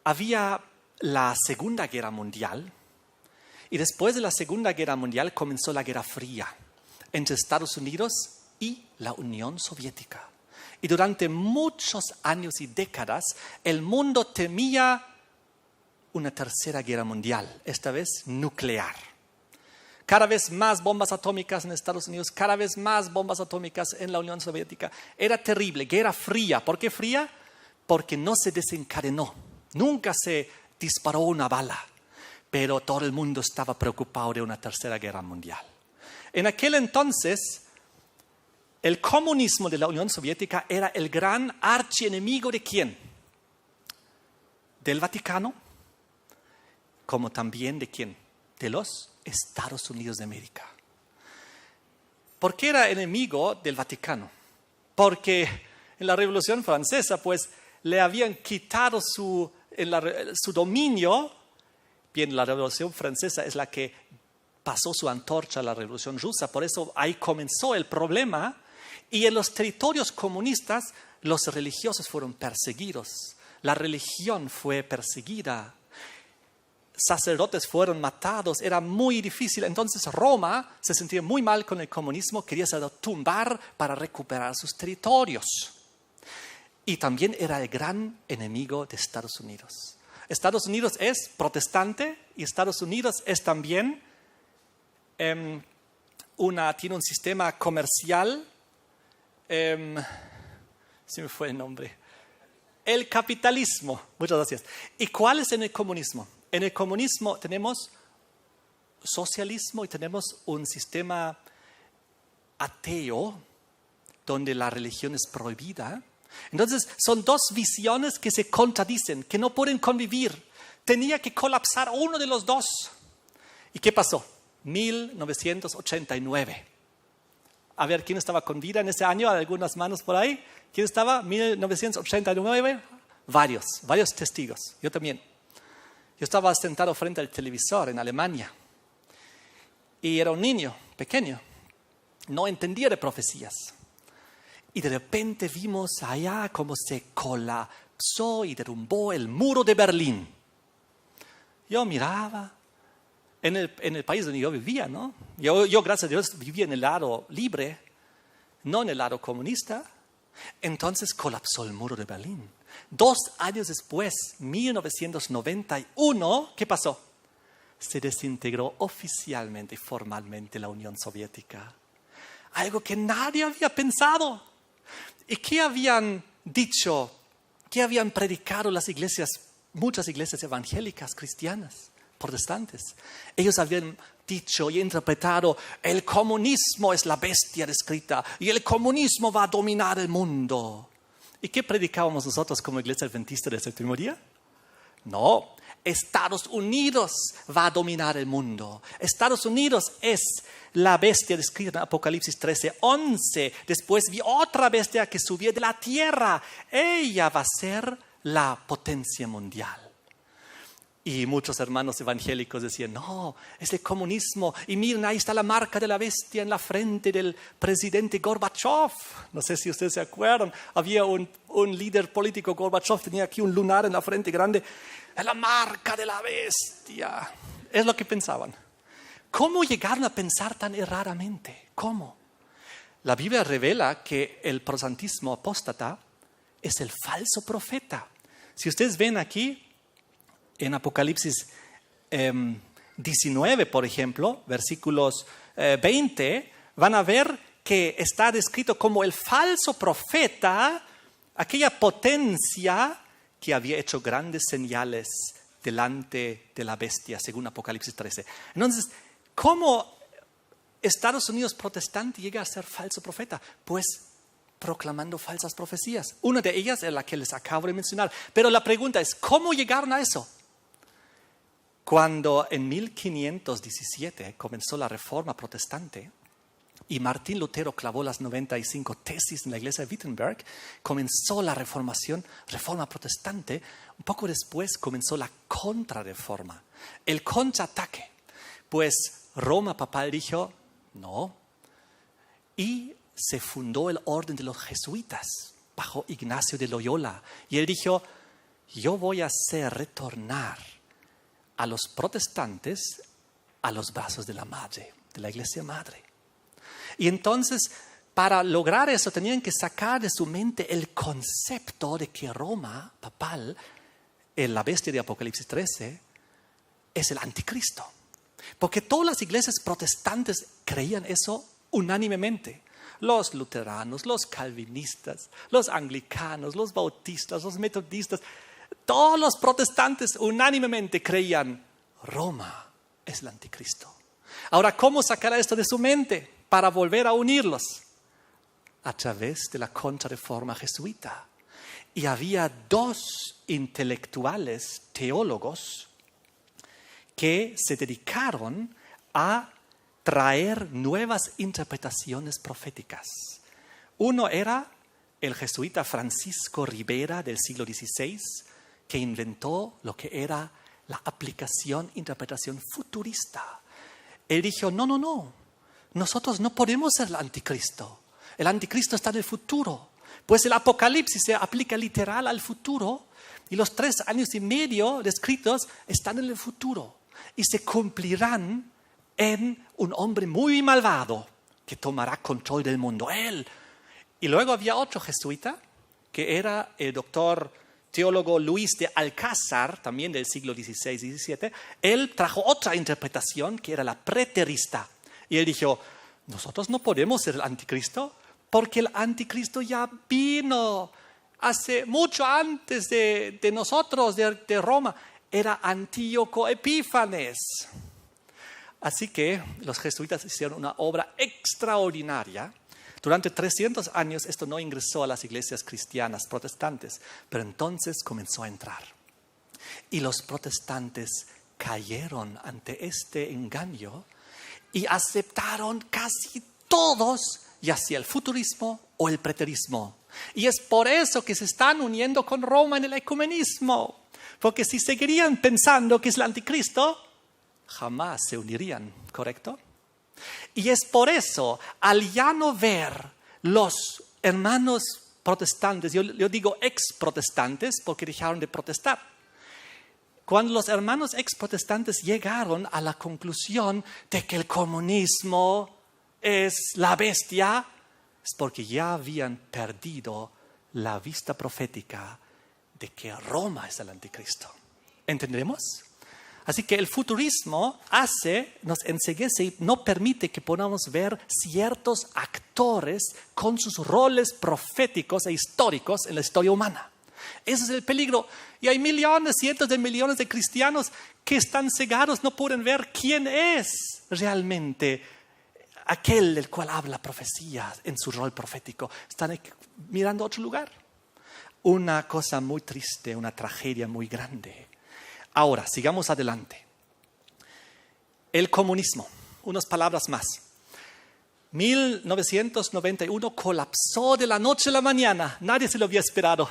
había la Segunda Guerra Mundial y después de la Segunda Guerra Mundial comenzó la Guerra Fría entre Estados Unidos y la Unión Soviética. Y durante muchos años y décadas el mundo temía una tercera guerra mundial, esta vez nuclear. Cada vez más bombas atómicas en Estados Unidos, cada vez más bombas atómicas en la Unión Soviética. Era terrible, Guerra Fría. ¿Por qué fría? Porque no se desencadenó. Nunca se disparó una bala, pero todo el mundo estaba preocupado de una tercera guerra mundial. En aquel entonces, el comunismo de la Unión Soviética era el gran archienemigo ¿de quién? Del Vaticano, como también ¿de quién? De los Estados Unidos de América. ¿Por qué era enemigo del Vaticano? Porque en la Revolución Francesa, pues, le habían quitado su dominio. Bien, la Revolución Francesa es la que pasó su antorcha a la Revolución Rusa, por eso ahí comenzó el problema. Y en los territorios comunistas, los religiosos fueron perseguidos. La religión fue perseguida. Sacerdotes fueron matados. Era muy difícil. Entonces Roma se sentía muy mal con el comunismo. Quería tumbar para recuperar sus territorios. Y también era el gran enemigo de Estados Unidos. Estados Unidos es protestante y Estados Unidos es también tiene un sistema comercial, se me fue el nombre, el capitalismo. Muchas gracias. ¿Y cuál es en el comunismo? En el comunismo tenemos socialismo y tenemos un sistema ateo donde la religión es prohibida. Entonces son dos visiones que se contradicen, que no pueden convivir. Tenía que colapsar uno de los dos. ¿Y qué pasó? 1989. A ver, ¿quién estaba con vida en ese año? ¿Algunas manos por ahí? ¿Quién estaba? 1989. Varios testigos. Yo también. Yo estaba sentado frente al televisor en Alemania. Y era un niño pequeño. No entendía de profecías. Y de repente vimos allá cómo se colapsó y derrumbó el muro de Berlín. Yo miraba en el país donde yo vivía, ¿no? Yo, gracias a Dios, vivía en el lado libre, no en el lado comunista. Entonces colapsó el muro de Berlín. 2 años después, 1991, ¿qué pasó? Se desintegró oficialmente y formalmente la Unión Soviética. Algo que nadie había pensado. ¿Y qué habían dicho? ¿Qué habían predicado las iglesias, muchas iglesias evangélicas, cristianas, protestantes? Ellos habían dicho y interpretado: el comunismo es la bestia descrita y el comunismo va a dominar el mundo. ¿Y qué predicábamos nosotros como iglesia adventista del séptimo día? No, Estados Unidos va a dominar el mundo. Estados Unidos es la bestia descrita en Apocalipsis 13:11. Después vi otra bestia que subía de la tierra. Ella va a ser la potencia mundial. Y muchos hermanos evangélicos decían: no, es el comunismo. Y miren, ahí está la marca de la bestia en la frente del presidente Gorbachev. No sé si ustedes se acuerdan. Había un líder político, Gorbachev, tenía aquí un lunar en la frente grande. Es la marca de la bestia. Es lo que pensaban. ¿Cómo llegaron a pensar tan erradamente? ¿Cómo? La Biblia revela que el protestantismo apóstata es el falso profeta. Si ustedes ven aquí, en Apocalipsis 19, por ejemplo, versículos 20, van a ver que está descrito como el falso profeta, aquella potencia que había hecho grandes señales delante de la bestia, según Apocalipsis 13. Entonces, ¿cómo Estados Unidos protestante llega a ser falso profeta? Pues proclamando falsas profecías. Una de ellas es la que les acabo de mencionar. Pero la pregunta es, ¿cómo llegaron a eso? Cuando en 1517 comenzó la Reforma Protestante y Martín Lutero clavó las 95 tesis en la iglesia de Wittenberg, comenzó la Reforma Protestante. Un poco después comenzó la Contrarreforma, el contraataque. Pues Roma papal dijo, no, y se fundó el orden de los jesuitas bajo Ignacio de Loyola. Y él dijo, yo voy a hacer retornar a los protestantes a los brazos de la madre, de la iglesia madre. Y entonces, para lograr eso, tenían que sacar de su mente el concepto de que Roma papal, la bestia de Apocalipsis 13, es el anticristo. Porque todas las iglesias protestantes creían eso unánimemente. Los luteranos, los calvinistas, los anglicanos, los bautistas, los metodistas, todos los protestantes unánimemente creían, Roma es el anticristo. Ahora, ¿cómo sacar esto de su mente para volver a unirlos? A través de la Contrarreforma jesuita. Y había 2 intelectuales teólogos que se dedicaron a traer nuevas interpretaciones proféticas. Uno era el jesuita Francisco Ribera del siglo XVI, que inventó lo que era la aplicación, interpretación futurista. Él dijo, no, nosotros no podemos ser el anticristo. El anticristo está en el futuro. Pues el Apocalipsis se aplica literal al futuro y los 3 años y medio descritos están en el futuro y se cumplirán en un hombre muy malvado que tomará control del mundo, él. Y luego había otro jesuita que era el doctor teólogo Luis de Alcázar, también del siglo XVI y XVII, él trajo otra interpretación que era la preterista. Y él dijo, nosotros no podemos ser el anticristo porque el anticristo ya vino hace mucho antes de nosotros, de Roma. Era Antíoco Epífanes. Así que los jesuitas hicieron una obra extraordinaria. Durante 300 años esto no ingresó a las iglesias cristianas protestantes, pero entonces comenzó a entrar. Y los protestantes cayeron ante este engaño y aceptaron casi todos, ya sea el futurismo o el preterismo. Y es por eso que se están uniendo con Roma en el ecumenismo. Porque si seguirían pensando que es el anticristo, jamás se unirían, ¿correcto? Y es por eso, al ya no ver los hermanos protestantes, yo digo ex-protestantes porque dejaron de protestar. Cuando los hermanos ex-protestantes llegaron a la conclusión de que el comunismo es la bestia, es porque ya habían perdido la vista profética de que Roma es el anticristo. ¿Entendemos? Así que el futurismo nos enceguece y no permite que podamos ver ciertos actores con sus roles proféticos e históricos en la historia humana. Ese es el peligro. Y hay millones, cientos de millones de cristianos que están cegados, no pueden ver quién es realmente aquel del cual habla profecía en su rol profético. Están mirando a otro lugar. Una cosa muy triste, una tragedia muy grande. Ahora, sigamos adelante. El comunismo, unas palabras más. 1991 colapsó de la noche a la mañana. Nadie se lo había esperado.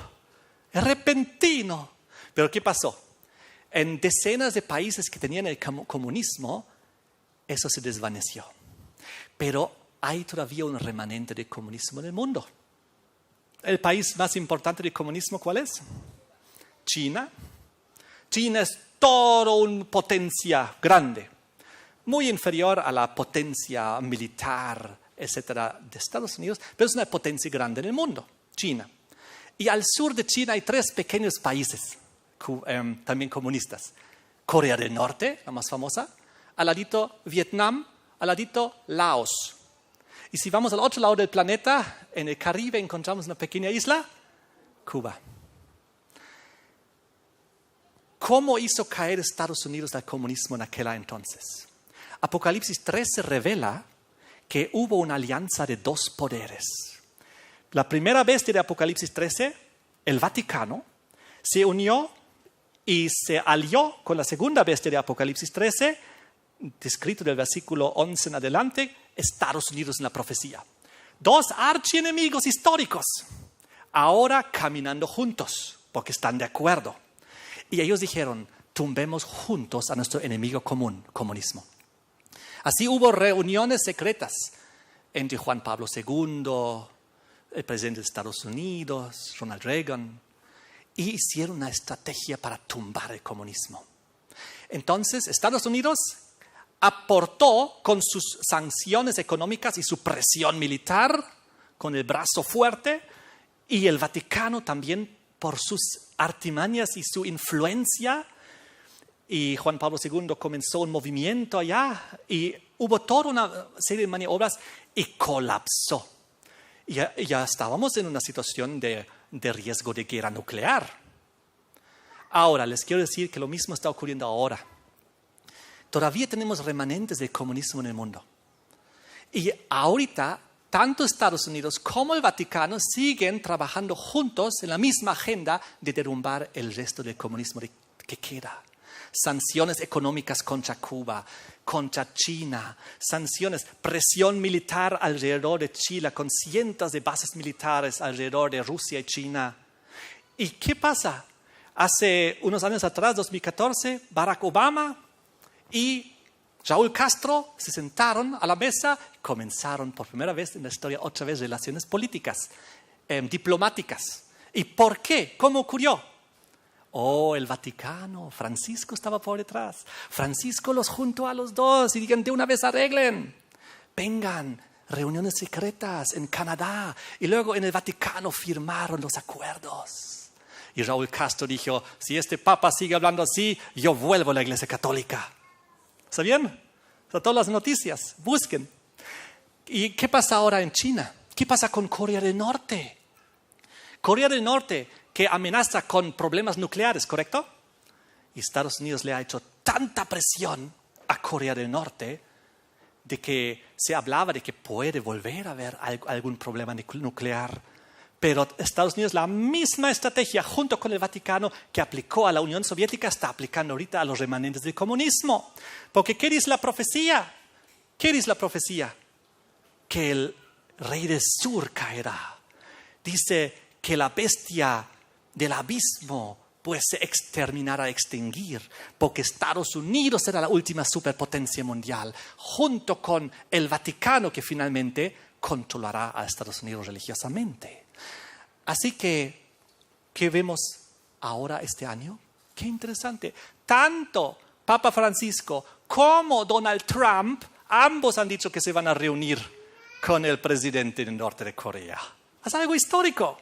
Es repentino. Pero ¿qué pasó? En decenas de países que tenían el comunismo, eso se desvaneció. Pero hay todavía un remanente de comunismo en el mundo. ¿El país más importante del comunismo cuál es? China. China es todo una potencia grande, muy inferior a la potencia militar, etcétera, de Estados Unidos, pero es una potencia grande en el mundo, China. Y al sur de China hay 3 pequeños países, también comunistas. Corea del Norte, la más famosa, al ladito Vietnam, al ladito Laos. Y si vamos al otro lado del planeta, en el Caribe encontramos una pequeña isla, Cuba. ¿Cómo hizo caer Estados Unidos al comunismo en aquel entonces? Apocalipsis 13 revela que hubo una alianza de 2 poderes. La primera bestia de Apocalipsis 13, el Vaticano, se unió y se alió con la segunda bestia de Apocalipsis 13, descrito del versículo 11 en adelante, Estados Unidos en la profecía. 2 archienemigos históricos, ahora caminando juntos, porque están de acuerdo. Y ellos dijeron, tumbemos juntos a nuestro enemigo común, comunismo. Así hubo reuniones secretas entre Juan Pablo II, el presidente de Estados Unidos, Ronald Reagan, y hicieron una estrategia para tumbar el comunismo. Entonces, Estados Unidos aportó con sus sanciones económicas y su presión militar, con el brazo fuerte, y el Vaticano también por sus artimañas y su influencia. Y Juan Pablo II comenzó un movimiento allá y hubo toda una serie de maniobras y colapsó. Y ya estábamos en una situación de riesgo de guerra nuclear. Ahora, les quiero decir que lo mismo está ocurriendo ahora. Todavía tenemos remanentes del comunismo en el mundo. Y ahorita, tanto Estados Unidos como el Vaticano siguen trabajando juntos en la misma agenda de derrumbar el resto del comunismo que queda. Sanciones económicas contra Cuba, contra China, sanciones, presión militar alrededor de Chile, con cientos de bases militares alrededor de Rusia y China. ¿Y qué pasa? Hace unos años atrás, 2014, Barack Obama y Raúl Castro se sentaron a la mesa y comenzaron por primera vez en la historia otra vez relaciones políticas, diplomáticas. ¿Y por qué? ¿Cómo ocurrió? El Vaticano, Francisco estaba por detrás. Francisco los juntó a los 2 y dijeron, de una vez arreglen. Vengan, reuniones secretas en Canadá. Y luego en el Vaticano firmaron los acuerdos. Y Raúl Castro dijo, si este papa sigue hablando así, yo vuelvo a la Iglesia Católica. ¿Sabían? O sea, todas las noticias, busquen. ¿Y qué pasa ahora en China? ¿Qué pasa con Corea del Norte? Corea del Norte, que amenaza con problemas nucleares, ¿correcto? Y Estados Unidos le ha hecho tanta presión a Corea del Norte de que se hablaba de que puede volver a haber algún problema nuclear. Pero Estados Unidos, la misma estrategia junto con el Vaticano que aplicó a la Unión Soviética, está aplicando ahorita a los remanentes del comunismo. Porque ¿qué dice la profecía? ¿Qué dice la profecía? Que el rey del sur caerá. Dice que la bestia del abismo pues se exterminará, extinguir, porque Estados Unidos será la última superpotencia mundial, junto con el Vaticano que finalmente controlará a Estados Unidos religiosamente. Así que, ¿qué vemos ahora este año? Qué interesante. Tanto Papa Francisco como Donald Trump, ambos han dicho que se van a reunir con el presidente del norte de Corea. Es algo histórico.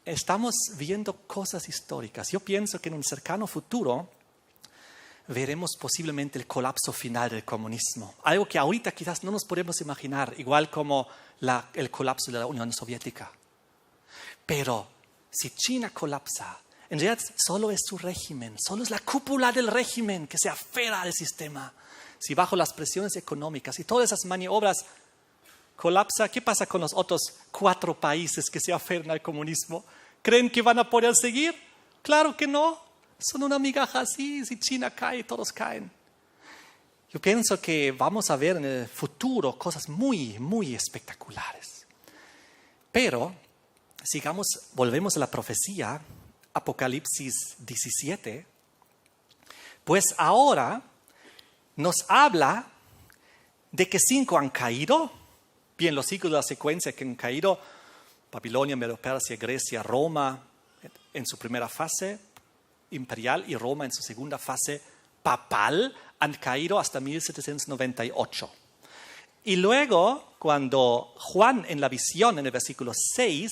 Estamos viendo cosas históricas. Yo pienso que en un cercano futuro veremos posiblemente el colapso final del comunismo. Algo que ahorita quizás no nos podemos imaginar, igual como el colapso de la Unión Soviética. Pero si China colapsa, en realidad solo es su régimen, solo es la cúpula del régimen que se aferra al sistema. Si bajo las presiones económicas y todas esas maniobras colapsa, ¿qué pasa con los otros 4 países que se aferran al comunismo? ¿Creen que van a poder seguir? Claro que no. Son una migaja así. Si China cae, todos caen. Yo pienso que vamos a ver en el futuro cosas muy, muy espectaculares. Pero, volvemos a la profecía, Apocalipsis 17, pues ahora nos habla de que 5 han caído. Bien, los ciclos de la secuencia que han caído, Babilonia, Medo-Persia, Grecia, Roma en su primera fase imperial y Roma en su segunda fase papal, han caído hasta 1798. Y luego, cuando Juan en la visión, en el versículo 6,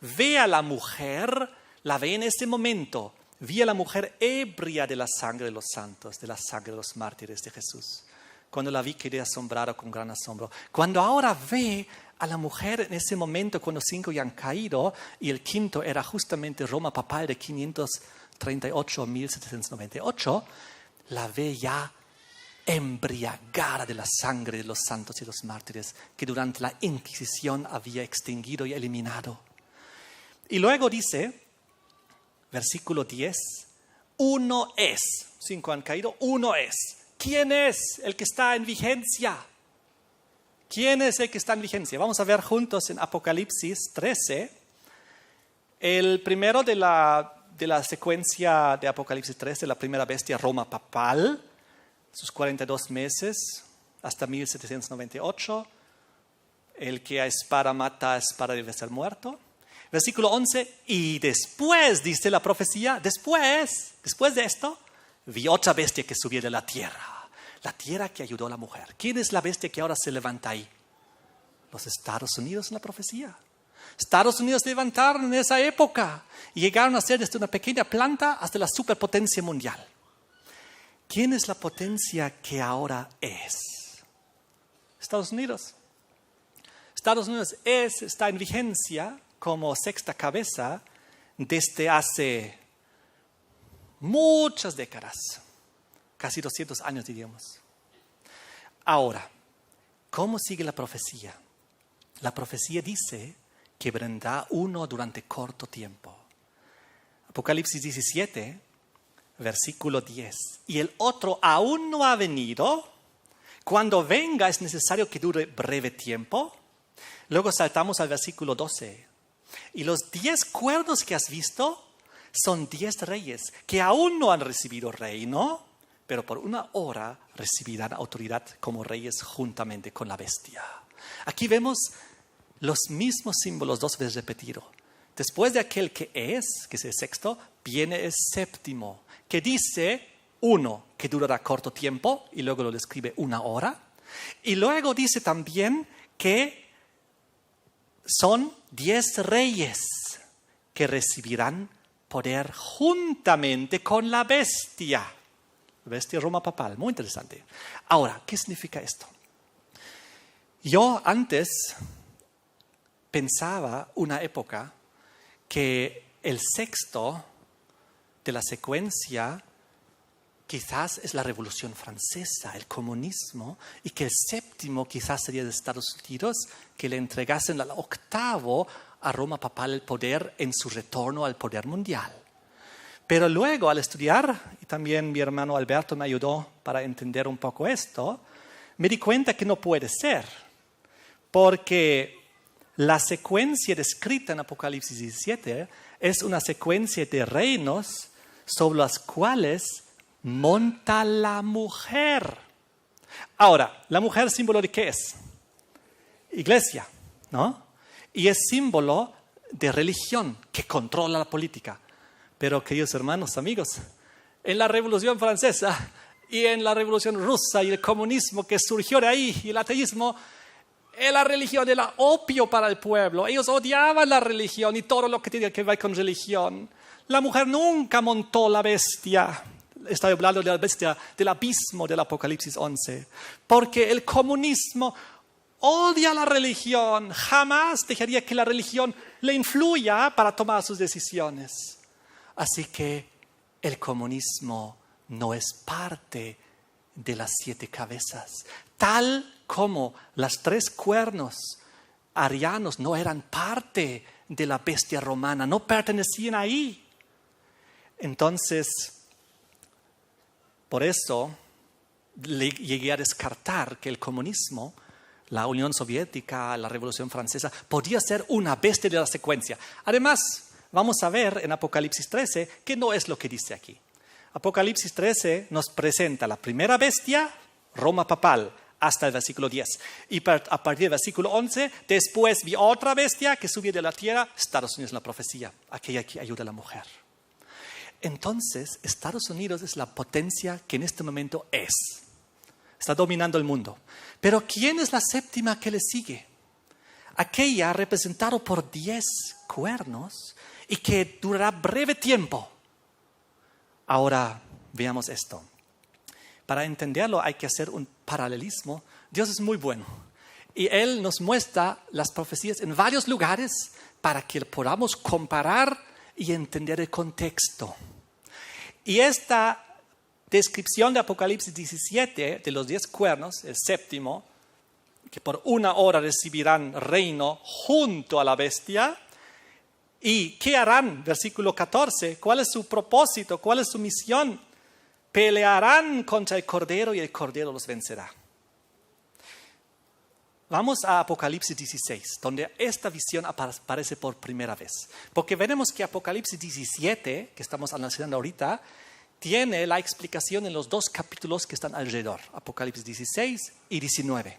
ve a la mujer, la ve en ese momento, vi a la mujer ebria de la sangre de los santos, de la sangre de los mártires de Jesús. Cuando la vi quedé asombrado con gran asombro. Cuando ahora ve a la mujer en ese momento, cuando 5 ya han caído, y el quinto era justamente Roma papal de 538 a 1798, la ve ya embriagada de la sangre de los santos y los mártires que durante la Inquisición había extinguido y eliminado. Y luego dice, versículo 10, uno es, 5 han caído, uno es. ¿Quién es el que está en vigencia? ¿Quién es el que está en vigencia? Vamos a ver juntos en Apocalipsis 13, el primero de la secuencia de Apocalipsis 13, la primera bestia, Roma papal, sus 42 meses hasta 1798, el que a espada mata, a espada debe ser muerto. Versículo 11, y después, dice la profecía, después de esto, vi otra bestia que subía de la tierra que ayudó a la mujer. ¿Quién es la bestia que ahora se levanta ahí? Los Estados Unidos en la profecía. Estados Unidos levantaron en esa época y llegaron a ser desde una pequeña planta hasta la superpotencia mundial. ¿Quién es la potencia que ahora es? Estados Unidos. Estados Unidos está en vigencia como sexta cabeza desde hace muchas décadas, casi 200 años diríamos. Ahora, ¿cómo sigue la profecía? La profecía dice que vendrá uno durante corto tiempo. Apocalipsis 17, versículo 10. Y el otro aún no ha venido. Cuando venga es necesario que dure breve tiempo. Luego saltamos al versículo 12. Y los 10 cuernos que has visto son 10 reyes que aún no han recibido reino, pero por una hora recibirán autoridad como reyes juntamente con la bestia. Aquí vemos los mismos símbolos 2 veces repetidos. Después de aquel que es el sexto, viene el séptimo, que dice 1, que durará corto tiempo, y luego lo describe 1 hora. Y luego dice también que son 10 reyes que recibirán poder juntamente con la bestia. Bestia Roma papal, muy interesante. Ahora, ¿qué significa esto? Yo antes pensaba una época que el sexto de la secuencia quizás es la Revolución Francesa, el comunismo, y que el séptimo quizás sería de Estados Unidos, que le entregasen al octavo a Roma papal el poder en su retorno al poder mundial. Pero luego al estudiar, y también mi hermano Alberto me ayudó para entender un poco esto, me di cuenta que no puede ser, porque la secuencia descrita en Apocalipsis 17 es una secuencia de reinos sobre los cuales monta la mujer. Ahora, ¿la mujer símbolo de qué es? Iglesia, ¿no? Y es símbolo de religión que controla la política. Pero, queridos hermanos, amigos, en la Revolución Francesa y en la Revolución Rusa y el comunismo que surgió de ahí y el ateísmo, la religión era opio para el pueblo. Ellos odiaban la religión y todo lo que tenía que ver con religión. La mujer nunca montó la bestia. Estoy hablando de la bestia, del abismo del Apocalipsis 11. Porque el comunismo odia la religión. Jamás dejaría que la religión le influya para tomar sus decisiones. Así que el comunismo no es parte de las 7 cabezas. Tal como las 3 cuernos arianos no eran parte de la bestia romana, no pertenecían ahí. Entonces, por eso llegué a descartar que el comunismo, la Unión Soviética, la Revolución Francesa, podía ser una bestia de la secuencia. Además, vamos a ver en Apocalipsis 13 que no es lo que dice aquí. Apocalipsis 13 nos presenta la primera bestia, Roma papal, hasta el versículo 10. Y a partir del versículo 11, después vi otra bestia que subía de la tierra, Estados Unidos en la profecía, aquella que ayuda a la mujer. Entonces, Estados Unidos es la potencia que en este momento es. Está dominando el mundo. Pero ¿quién es la séptima que le sigue? Aquella representada por 10 cuernos y que durará breve tiempo. Ahora, veamos esto. Para entenderlo hay que hacer un paralelismo. Dios es muy bueno. Y Él nos muestra las profecías en varios lugares para que podamos comparar y entender el contexto. Y esta descripción de Apocalipsis 17 de los 10 cuernos, el séptimo, que por 1 hora recibirán reino junto a la bestia. ¿Y qué harán? Versículo 14. ¿Cuál es su propósito? ¿Cuál es su misión? Pelearán contra el Cordero y el Cordero los vencerá. Vamos a Apocalipsis 16, donde esta visión aparece por primera vez. Porque veremos que Apocalipsis 17, que estamos analizando ahorita, tiene la explicación en los 2 capítulos que están alrededor. Apocalipsis 16 y 19.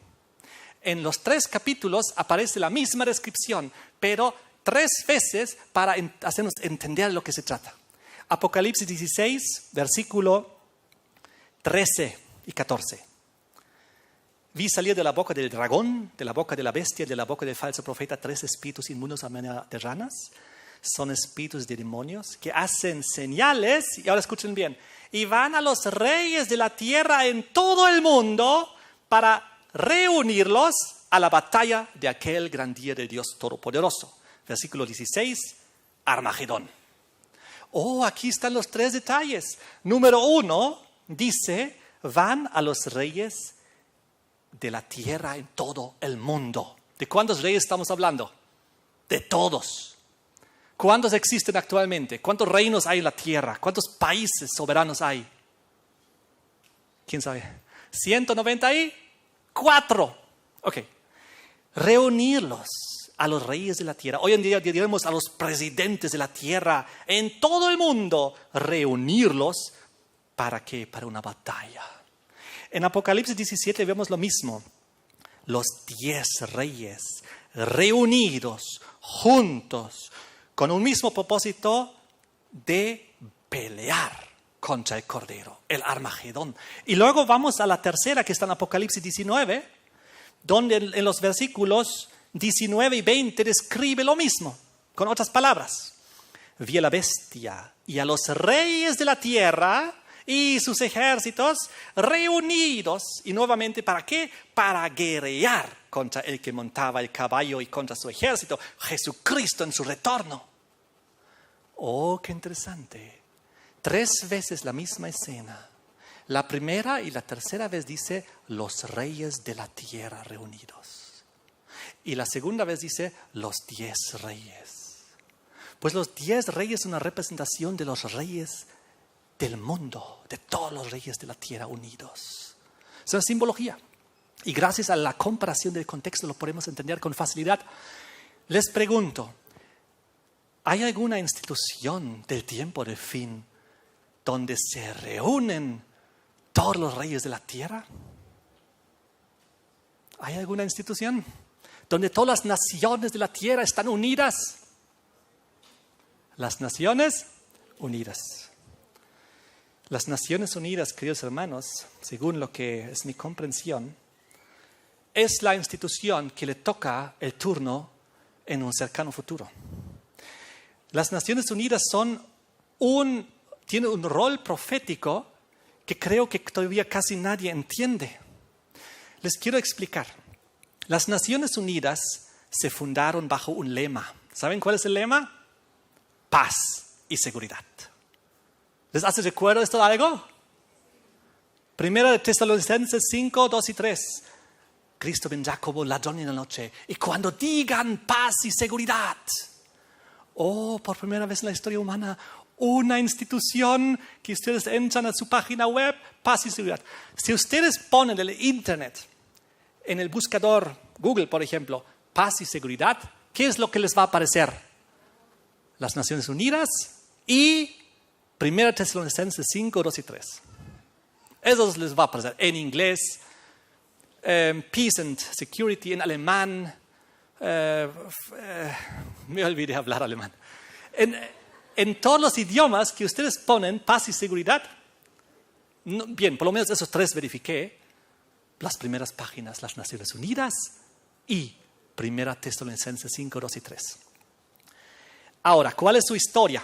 En los 3 capítulos aparece la misma descripción, pero 3 veces para hacernos entender de lo que se trata. Apocalipsis 16, versículo 13 y 14. Vi salir de la boca del dragón, de la boca de la bestia, de la boca del falso profeta 3 espíritus inmundos a manera de ranas. Son espíritus de demonios que hacen señales, y ahora escuchen bien, y van a los reyes de la tierra en todo el mundo para reunirlos a la batalla de aquel gran día de Dios Todopoderoso. Versículo 16, Armagedón. Oh, aquí están los 3 detalles. Número 1, dice, van a los reyes de la tierra en todo el mundo. ¿De cuántos reyes estamos hablando? De todos. ¿Cuántos existen actualmente? ¿Cuántos reinos hay en la tierra? ¿Cuántos países soberanos hay? ¿Quién sabe? 194. Ok. Reunirlos a los reyes de la tierra. Hoy en día diremos a los presidentes de la tierra en todo el mundo. Reunirlos ¿para qué? Para una batalla. En Apocalipsis 17 vemos lo mismo. Los 10 reyes reunidos, juntos, con un mismo propósito de pelear contra el Cordero, el Armagedón. Y luego vamos a la tercera que está en Apocalipsis 19, donde en los versículos 19 y 20 describe lo mismo, con otras palabras. vi a la bestia y a los reyes de la tierra y sus ejércitos reunidos. ¿Y nuevamente para qué? Para guerrear contra el que montaba el caballo y contra su ejército, Jesucristo en su retorno. Oh, qué interesante. 3 veces la misma escena. La primera y la tercera vez dice los reyes de la tierra reunidos. Y la segunda vez dice los 10 reyes. Pues los 10 reyes son una representación de los reyes del mundo, de todos los reyes de la tierra unidos. Es una simbología. Y gracias a la comparación del contexto lo podemos entender con facilidad. Les pregunto, ¿hay alguna institución del tiempo del fin donde se reúnen todos los reyes de la tierra? ¿Hay alguna institución donde todas las naciones de la tierra están unidas? Las Naciones Unidas. Las Naciones Unidas, queridos hermanos, según lo que es mi comprensión, es la institución que le toca el turno en un cercano futuro. Las Naciones Unidas tienen un rol profético que creo que todavía casi nadie entiende. Les quiero explicar. Las Naciones Unidas se fundaron bajo un lema. ¿Saben cuál es el lema? Paz y seguridad. ¿Les hace recuerdo esto de algo? Primera de Tesalonicenses 5, 2 y 3. Cristo vendrá como ladrón en la noche. Y cuando digan paz y seguridad. Oh, por primera vez en la historia humana, una institución que ustedes entran a su página web, paz y seguridad. Si ustedes ponen en el internet, en el buscador Google, por ejemplo, paz y seguridad, ¿qué es lo que les va a aparecer? Las Naciones Unidas y 1 Tesalonicenses 5, 2 y 3. Eso les va a aparecer en inglés, Peace and Security en alemán. Me olvidé hablar alemán. En todos los idiomas que ustedes ponen paz y seguridad, bien, por lo menos esos 3 verifiqué, las primeras páginas, las Naciones Unidas y 1 Tesalonicenses 5, 2 y 3. Ahora, ¿cuál es su historia?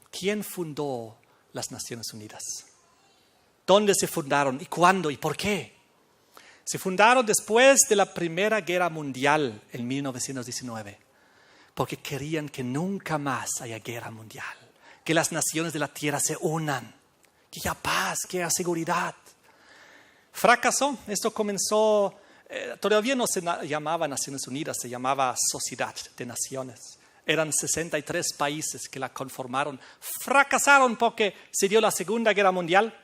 ¿Quién fundó las Naciones Unidas? ¿Dónde se fundaron? ¿Y cuándo? ¿Y por qué? Se fundaron después de la Primera Guerra Mundial en 1919, porque querían que nunca más haya guerra mundial, que las naciones de la tierra se unan, que haya paz, que haya seguridad. Fracasó. Esto comenzó, todavía no se llamaba Naciones Unidas, se llamaba Sociedad de Naciones. Eran 63 países que la conformaron. Fracasaron porque se dio la Segunda Guerra Mundial.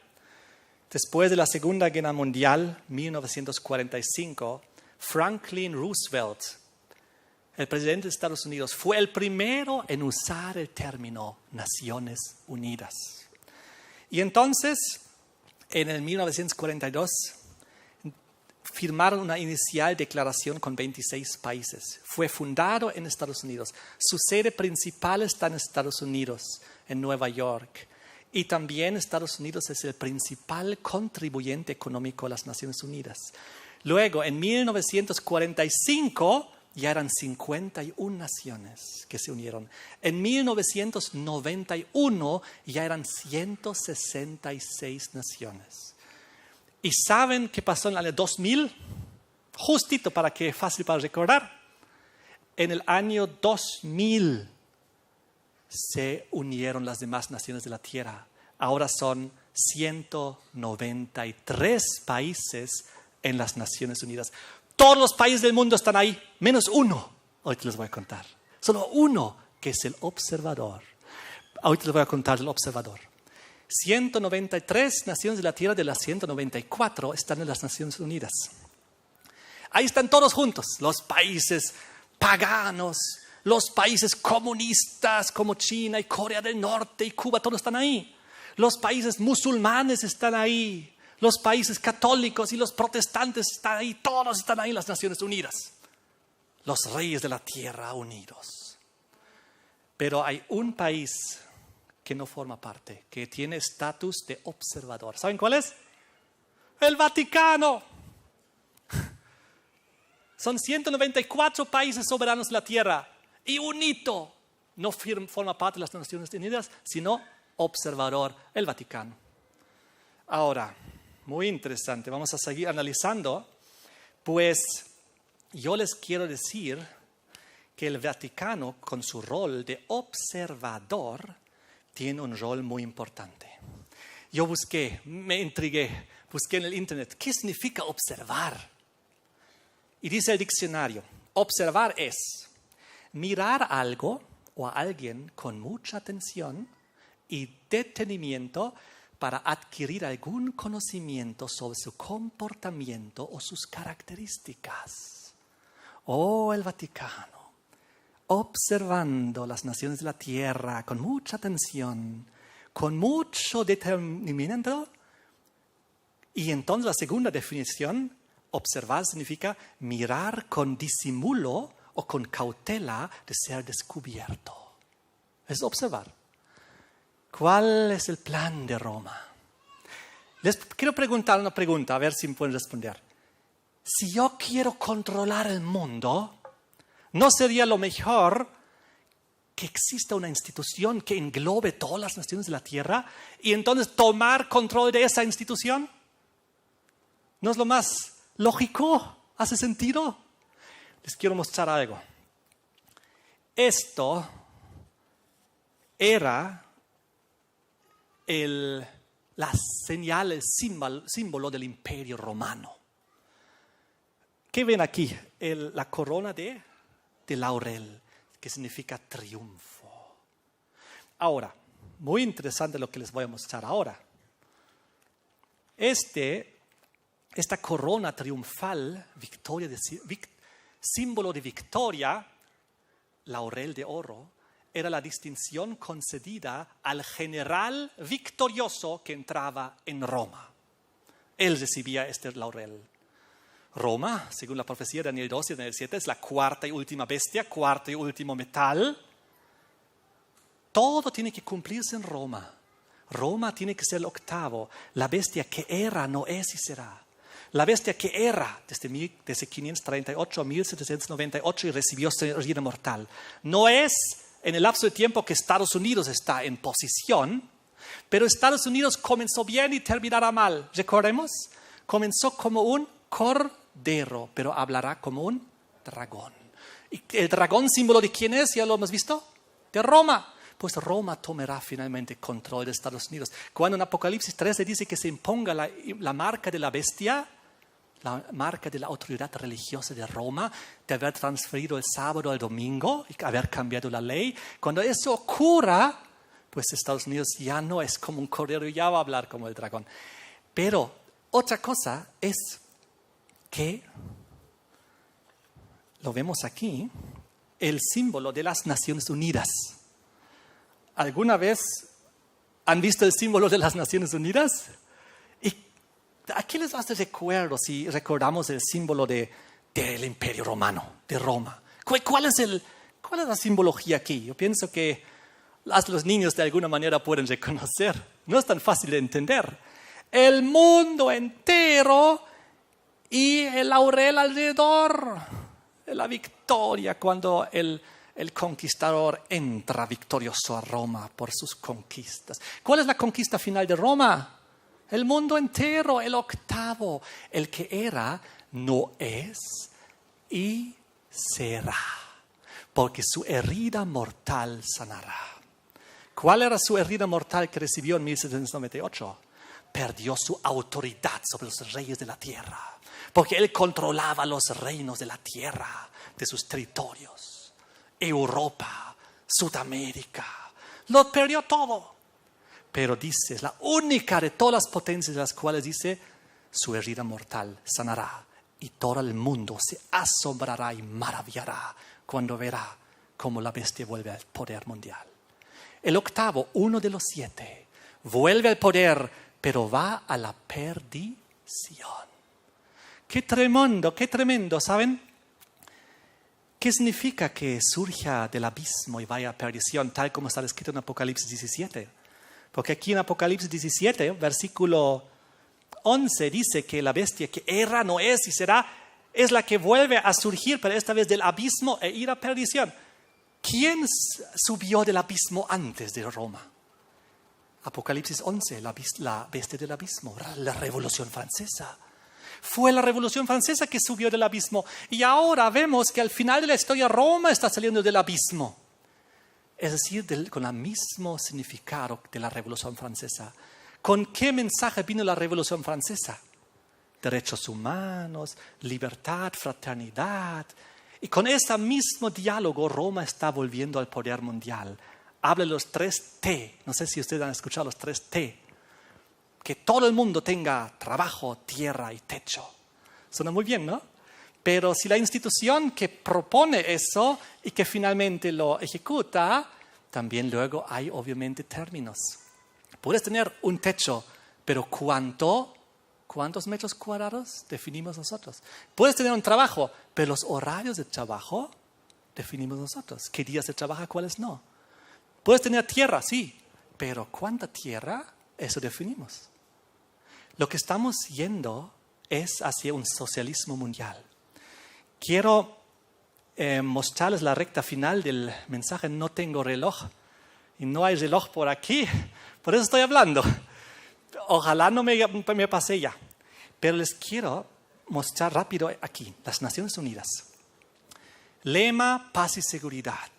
Después de la Segunda Guerra Mundial, 1945, Franklin Roosevelt, el presidente de Estados Unidos, fue el primero en usar el término Naciones Unidas. Y entonces, en el 1942, firmaron una inicial declaración con 26 países. Fue fundado en Estados Unidos. Su sede principal está en Estados Unidos, en Nueva York. Y también Estados Unidos es el principal contribuyente económico a las Naciones Unidas. Luego, en 1945, ya eran 51 naciones que se unieron. En 1991, ya eran 166 naciones. ¿Y saben qué pasó en el año 2000? Justito para que fácil para recordar. En el año 2000 se unieron las demás naciones de la tierra. Ahora son 193 países en las Naciones Unidas. Todos los países del mundo están ahí, menos uno. Ahorita les voy a contar. Solo uno, que es el observador. Ahorita les voy a contar el observador. 193 naciones de la tierra de las 194 están en las Naciones Unidas. Ahí están todos juntos, los países paganos, los países comunistas como China y Corea del Norte y Cuba, todos están ahí. Los países musulmanes están ahí, los países católicos y los protestantes están ahí, todos están ahí en las Naciones Unidas. Los reyes de la tierra unidos. Pero hay un país que no forma parte, que tiene estatus de observador. ¿Saben cuál es? El Vaticano. Son 194 países soberanos de la tierra y un hito no forma parte de las Naciones Unidas, sino observador, el Vaticano. Ahora, muy interesante, vamos a seguir analizando, pues yo les quiero decir que el Vaticano, con su rol de observador, tiene un rol muy importante. Yo me intrigué, busqué en el internet, ¿qué significa observar? Y dice el diccionario, observar es mirar algo o a alguien con mucha atención y detenimiento para adquirir algún conocimiento sobre su comportamiento o sus características. Oh, el Vaticano, observando las naciones de la tierra con mucha atención, con mucho detenimiento. Y entonces la segunda definición, observar significa mirar con disimulo o con cautela de ser descubierto. Es observar. ¿Cuál es el plan de Roma? Les quiero preguntar una pregunta, a ver si me pueden responder. Si yo quiero controlar el mundo, ¿no sería lo mejor que exista una institución que englobe todas las naciones de la tierra y entonces tomar control de esa institución? ¿No es lo más lógico? ¿Hace sentido? Les quiero mostrar algo. Esto era la señal, el símbolo del Imperio Romano. ¿Qué ven aquí? La corona de laurel, que significa triunfo. Ahora, muy interesante lo que les voy a mostrar ahora. Esta corona triunfal, símbolo de victoria, laurel de oro, era la distinción concedida al general victorioso que entraba en Roma. Él recibía este laurel. Roma, según la profecía de Daniel 2 y Daniel 7, es la cuarta y última bestia, cuarto y último metal. Todo tiene que cumplirse en Roma. Roma tiene que ser el octavo. La bestia que era no es y será. La bestia que era desde 538 a 1798 y recibió su herida mortal. No es en el lapso de tiempo que Estados Unidos está en posición, pero Estados Unidos comenzó bien y terminará mal. Recordemos, comenzó como un cordero, pero hablará como un dragón. ¿Y el dragón símbolo de quién es? ¿Ya lo hemos visto? De Roma. Pues Roma tomará finalmente control de Estados Unidos. Cuando en Apocalipsis 13 dice que se imponga la marca de la bestia, la marca de la autoridad religiosa de Roma, de haber transferido el sábado al domingo y haber cambiado la ley. Cuando eso ocurra, pues Estados Unidos ya no es como un cordero, ya va a hablar como el dragón. Pero otra cosa es que, lo vemos aquí, el símbolo de las Naciones Unidas. ¿Alguna vez han visto el símbolo de las Naciones Unidas? ¿Y a qué les hace recuerdo si recordamos el símbolo del Imperio Romano, de Roma? ¿Cuál es la simbología aquí? Yo pienso que los niños de alguna manera pueden reconocer. No es tan fácil de entender. El mundo entero y el laurel alrededor. La victoria cuando el conquistador entra victorioso a Roma por sus conquistas. ¿Cuál es la conquista final de Roma? El mundo entero, el octavo. El que era, no es y será. Porque su herida mortal sanará. ¿Cuál era su herida mortal que recibió en 1798? Perdió su autoridad sobre los reyes de la tierra. Porque él controlaba los reinos de la tierra, de sus territorios. Europa, Sudamérica, lo perdió todo. Pero dice, es la única de todas las potencias de las cuales dice, su herida mortal sanará. Y todo el mundo se asombrará y maravillará cuando verá cómo la bestia vuelve al poder mundial. El octavo, uno de los 7, vuelve al poder, pero va a la perdición. Qué tremendo, ¿saben? ¿Qué significa que surja del abismo y vaya a perdición, tal como está escrito en Apocalipsis 17? Porque aquí en Apocalipsis 17, versículo 11, dice que la bestia que era, no es y será, es la que vuelve a surgir, pero esta vez del abismo e ir a perdición. ¿Quién subió del abismo antes de Roma? Apocalipsis 11, la bestia del abismo, la Revolución Francesa. Fue la Revolución Francesa que subió del abismo. Y ahora vemos que al final de la historia Roma está saliendo del abismo. Es decir, con el mismo significado de la Revolución Francesa. ¿Con qué mensaje vino la Revolución Francesa? Derechos humanos, libertad, fraternidad. Y con este mismo diálogo Roma está volviendo al poder mundial. Habla de los 3 T. No sé si ustedes han escuchado los 3 T. Que todo el mundo tenga trabajo, tierra y techo. Suena muy bien, ¿no? Pero si la institución que propone eso y que finalmente lo ejecuta, también luego hay obviamente términos. Puedes tener un techo, pero ¿cuántos metros cuadrados definimos nosotros? Puedes tener un trabajo, pero los horarios de trabajo definimos nosotros. ¿Qué días se trabaja, cuáles no? Puedes tener tierra, sí, pero ¿cuánta tierra? Eso definimos. Lo que estamos yendo es hacia un socialismo mundial. Quiero mostrarles la recta final del mensaje. No tengo reloj y no hay reloj por aquí, por eso estoy hablando. Ojalá no me pase ya. Pero les quiero mostrar rápido aquí, las Naciones Unidas. Lema, paz y seguridad.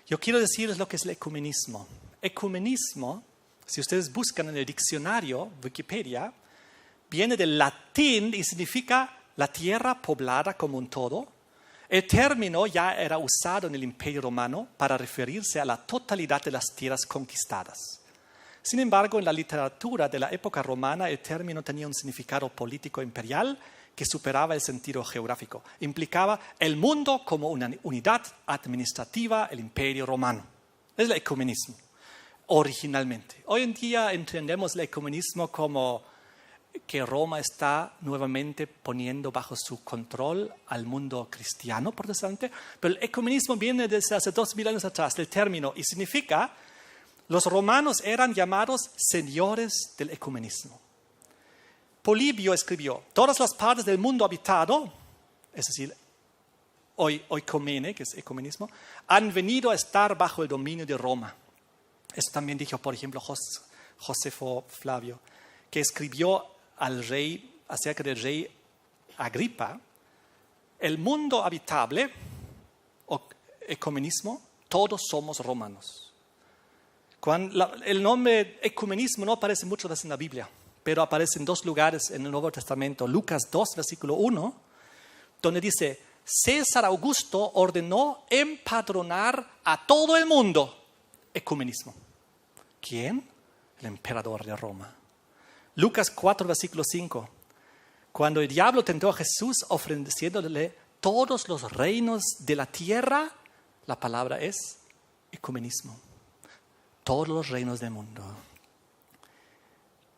Yo quiero decirles lo que es el ecumenismo. Ecumenismo, si ustedes buscan en el diccionario, Wikipedia, viene del latín y significa la tierra poblada como un todo. El término ya era usado en el Imperio Romano para referirse a la totalidad de las tierras conquistadas. Sin embargo, en la literatura de la época romana, el término tenía un significado político imperial que superaba el sentido geográfico. Implicaba el mundo como una unidad administrativa, el Imperio Romano. Es el ecumenismo, originalmente. Hoy en día entendemos el ecumenismo como que Roma está nuevamente poniendo bajo su control al mundo cristiano protestante, pero el ecumenismo viene desde hace 2000 años atrás del término y significa los romanos eran llamados señores del ecumenismo. Polibio escribió, todas las partes del mundo habitado, es decir, oikomene, que es ecumenismo, han venido a estar bajo el dominio de Roma. Esto también dijo, por ejemplo, Josefo Flavio, que escribió al rey, acerca del rey Agripa, el mundo habitable, o ecumenismo, todos somos romanos. El nombre ecumenismo no aparece muchas veces en la Biblia, pero aparece en 2 lugares en el Nuevo Testamento. Lucas 2, versículo 1, donde dice, César Augusto ordenó empadronar a todo el mundo. Ecumenismo. ¿Quién? El emperador de Roma. Lucas 4, versículo 5. Cuando el diablo tentó a Jesús ofreciéndole todos los reinos de la tierra, la palabra es ecumenismo. Todos los reinos del mundo.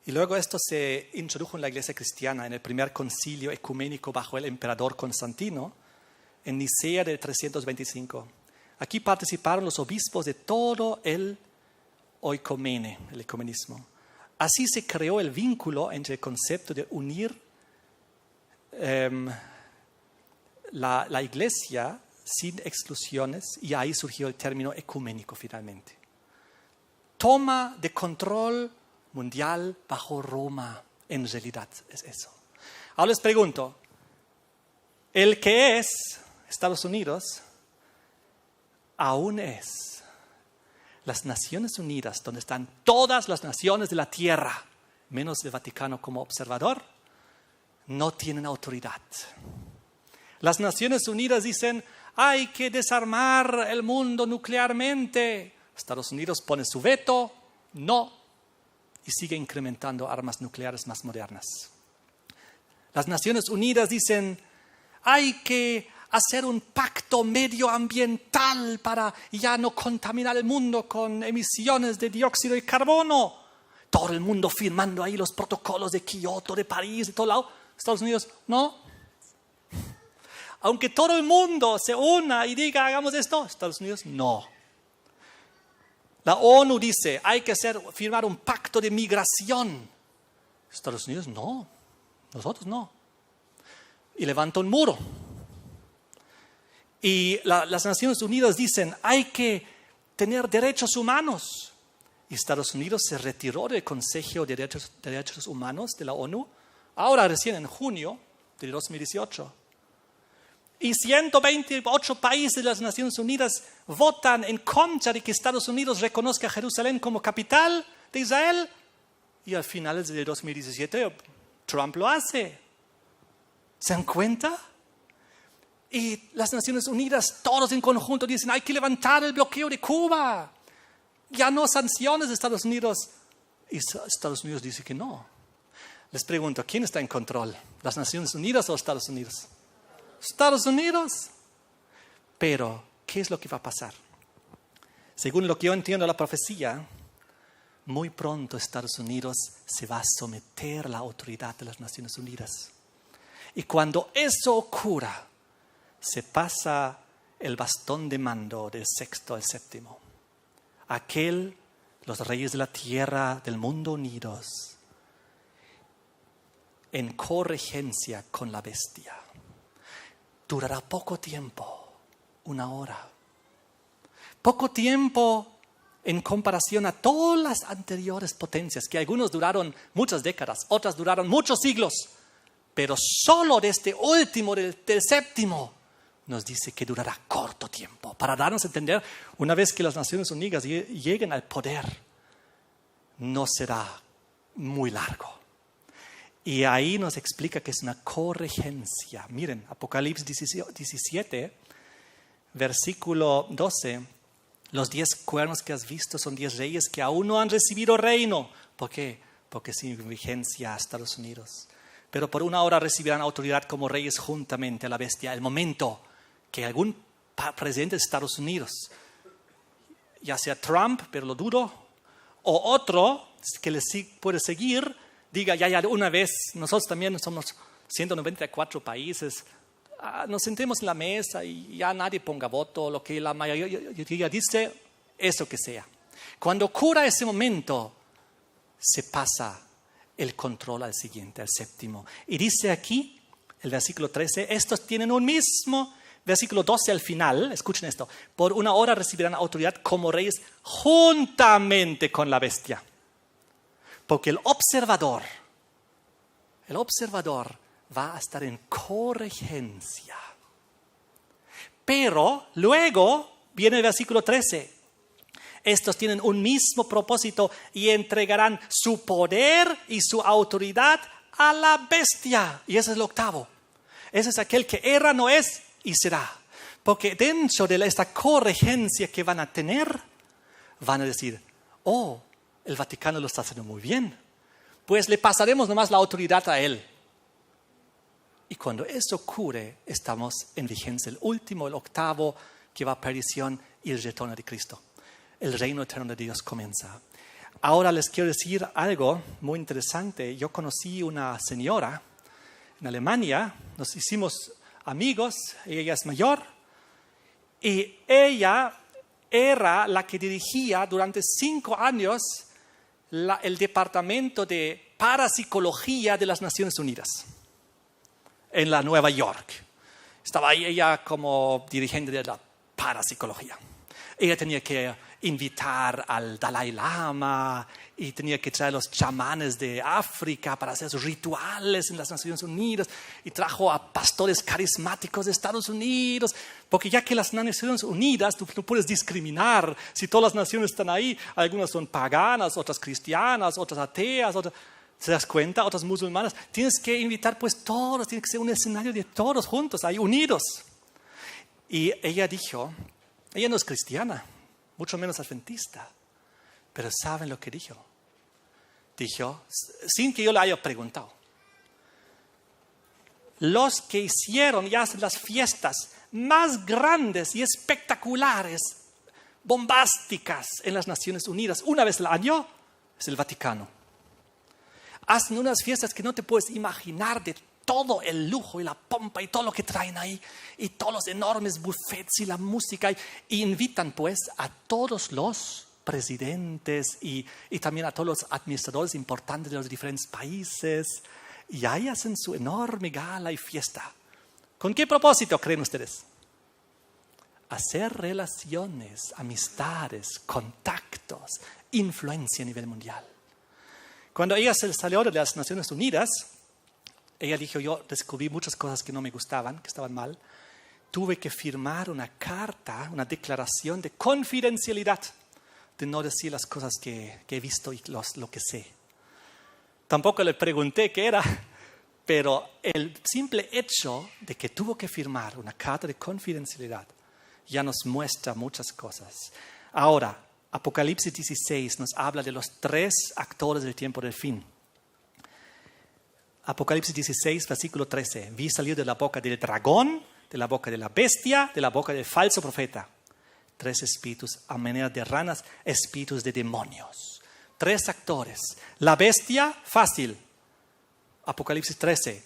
Y luego esto se introdujo en la iglesia cristiana en el primer concilio ecuménico bajo el emperador Constantino en Nicea de 325. Aquí participaron los obispos de todo el oikomene, el ecumenismo. Así se creó el vínculo entre el concepto de unir la iglesia sin exclusiones y ahí surgió el término ecuménico finalmente. Toma de control mundial bajo Roma, en realidad es eso. Ahora les pregunto, ¿el que es Estados Unidos aún es las Naciones Unidas, donde están todas las naciones de la tierra, menos el Vaticano como observador, no tienen autoridad? Las Naciones Unidas dicen, hay que desarmar el mundo nuclearmente. Estados Unidos pone su veto, no, y sigue incrementando armas nucleares más modernas. Las Naciones Unidas dicen, hay que hacer un pacto medioambiental para ya no contaminar el mundo con emisiones de dióxido de carbono. Todo el mundo firmando ahí los protocolos de Kioto, de París, de todo lado. Estados Unidos, no. Aunque todo el mundo se una y diga, hagamos esto, Estados Unidos, no. La ONU dice, hay que firmar un pacto de migración. Estados Unidos, no. Nosotros no. Y levanta un muro. Y las Naciones Unidas dicen, hay que tener derechos humanos. Y Estados Unidos se retiró del Consejo de Derechos Humanos de la ONU, ahora recién en junio de 2018. Y 128 países de las Naciones Unidas votan en contra de que Estados Unidos reconozca a Jerusalén como capital de Israel. Y al final de 2017 Trump lo hace. ¿Se dan cuenta? Y las Naciones Unidas, todos en conjunto, dicen, hay que levantar el bloqueo de Cuba. Ya no sanciones de Estados Unidos. Y Estados Unidos dice que no. Les pregunto, ¿quién está en control? ¿Las Naciones Unidas o Estados Unidos? Estados Unidos. Pero, ¿qué es lo que va a pasar? Según lo que yo entiendo de la profecía, muy pronto Estados Unidos se va a someter a la autoridad de las Naciones Unidas. Y cuando eso ocurra, se pasa el bastón de mando del sexto al séptimo. Los reyes de la tierra, del mundo unidos, en corregencia con la bestia. Durará poco tiempo, 1 hora. Poco tiempo en comparación a todas las anteriores potencias, que algunos duraron muchas décadas, otras duraron muchos siglos, pero solo de este último, del séptimo, nos dice que durará corto tiempo, para darnos a entender, una vez que las Naciones Unidas lleguen al poder, no será muy largo. Y ahí nos explica que es una corregencia. Miren, Apocalipsis 17, versículo 12, los 10 cuernos que has visto son 10 reyes que aún no han recibido reino. ¿Por qué? Porque sin vigencia a Estados Unidos. Pero por 1 hora recibirán autoridad como reyes juntamente a la bestia. El momento que algún presidente de Estados Unidos, ya sea Trump, pero lo dudo, o otro que le puede seguir, diga, ya una vez, nosotros también somos 194 países, nos sentemos en la mesa y ya nadie ponga voto, lo que la mayoría dice, eso que sea. Cuando ocurra ese momento, se pasa el control al siguiente, al séptimo. Y dice aquí, el versículo 13, estos tienen un mismo, versículo 12 al final, escuchen esto, por 1 hora recibirán autoridad como reyes juntamente con la bestia. Porque el observador va a estar en corregencia. Pero luego viene el versículo 13. Estos tienen un mismo propósito y entregarán su poder y su autoridad a la bestia. Y ese es el octavo. Ese es aquel que era, no es y será. Porque dentro de esta corregencia que van a tener, van a decir, oh, el Vaticano lo está haciendo muy bien, pues le pasaremos nomás la autoridad a él. Y cuando eso ocurre, estamos en vigencia. El último, el octavo, que va a perdición y el retorno de Cristo. El reino eterno de Dios comienza. Ahora les quiero decir algo muy interesante. Yo conocí una señora en Alemania, nos hicimos amigos, ella es mayor, y ella era la que dirigía durante 5 años el departamento de parapsicología de las Naciones Unidas en la Nueva York. Estaba ahí ella como dirigente de la parapsicología. Ella tenía que invitar al Dalai Lama y tenía que traer a los chamanes de África para hacer sus rituales en las Naciones Unidas, y trajo a pastores carismáticos de Estados Unidos, porque ya que las Naciones Unidas tú no puedes discriminar si todas las naciones están ahí, algunas son paganas, otras cristianas, otras ateas, otras, ¿se das cuenta? Otras musulmanas. Tienes que invitar pues todos, tiene que ser un escenario de todos juntos, ahí unidos. Y ella dijo, ella no es cristiana, mucho menos adventista. Pero ¿saben lo que dijo? Dijo, sin que yo le haya preguntado, los que hicieron y hacen las fiestas más grandes y espectaculares, bombásticas en las Naciones Unidas, una vez al año, es el Vaticano. Hacen unas fiestas que no te puedes imaginar, de todo el lujo y la pompa y todo lo que traen ahí, y todos los enormes buffets y la música, y invitan pues a todos los presidentes y también a todos los administradores importantes de los diferentes países, y ahí hacen su enorme gala y fiesta. ¿Con qué propósito creen ustedes? hacer relaciones, amistades, contactos, influencia a nivel mundial. Cuando ella se salió de las Naciones Unidas, ella dijo, yo descubrí muchas cosas que no me gustaban, que estaban mal. Tuve que firmar una carta, una declaración de confidencialidad, de no decir las cosas que he visto y lo que sé. Tampoco le pregunté qué era, pero el simple hecho de que tuvo que firmar una carta de confidencialidad ya nos muestra muchas cosas. Ahora, Apocalipsis 16 nos habla de los 3 actores del tiempo del fin. Apocalipsis 16, versículo 13. Vi salir de la boca del dragón, de la boca de la bestia, de la boca del falso profeta. 3 espíritus a manera de ranas, espíritus de demonios. 3 actores. La bestia, fácil. Apocalipsis 13.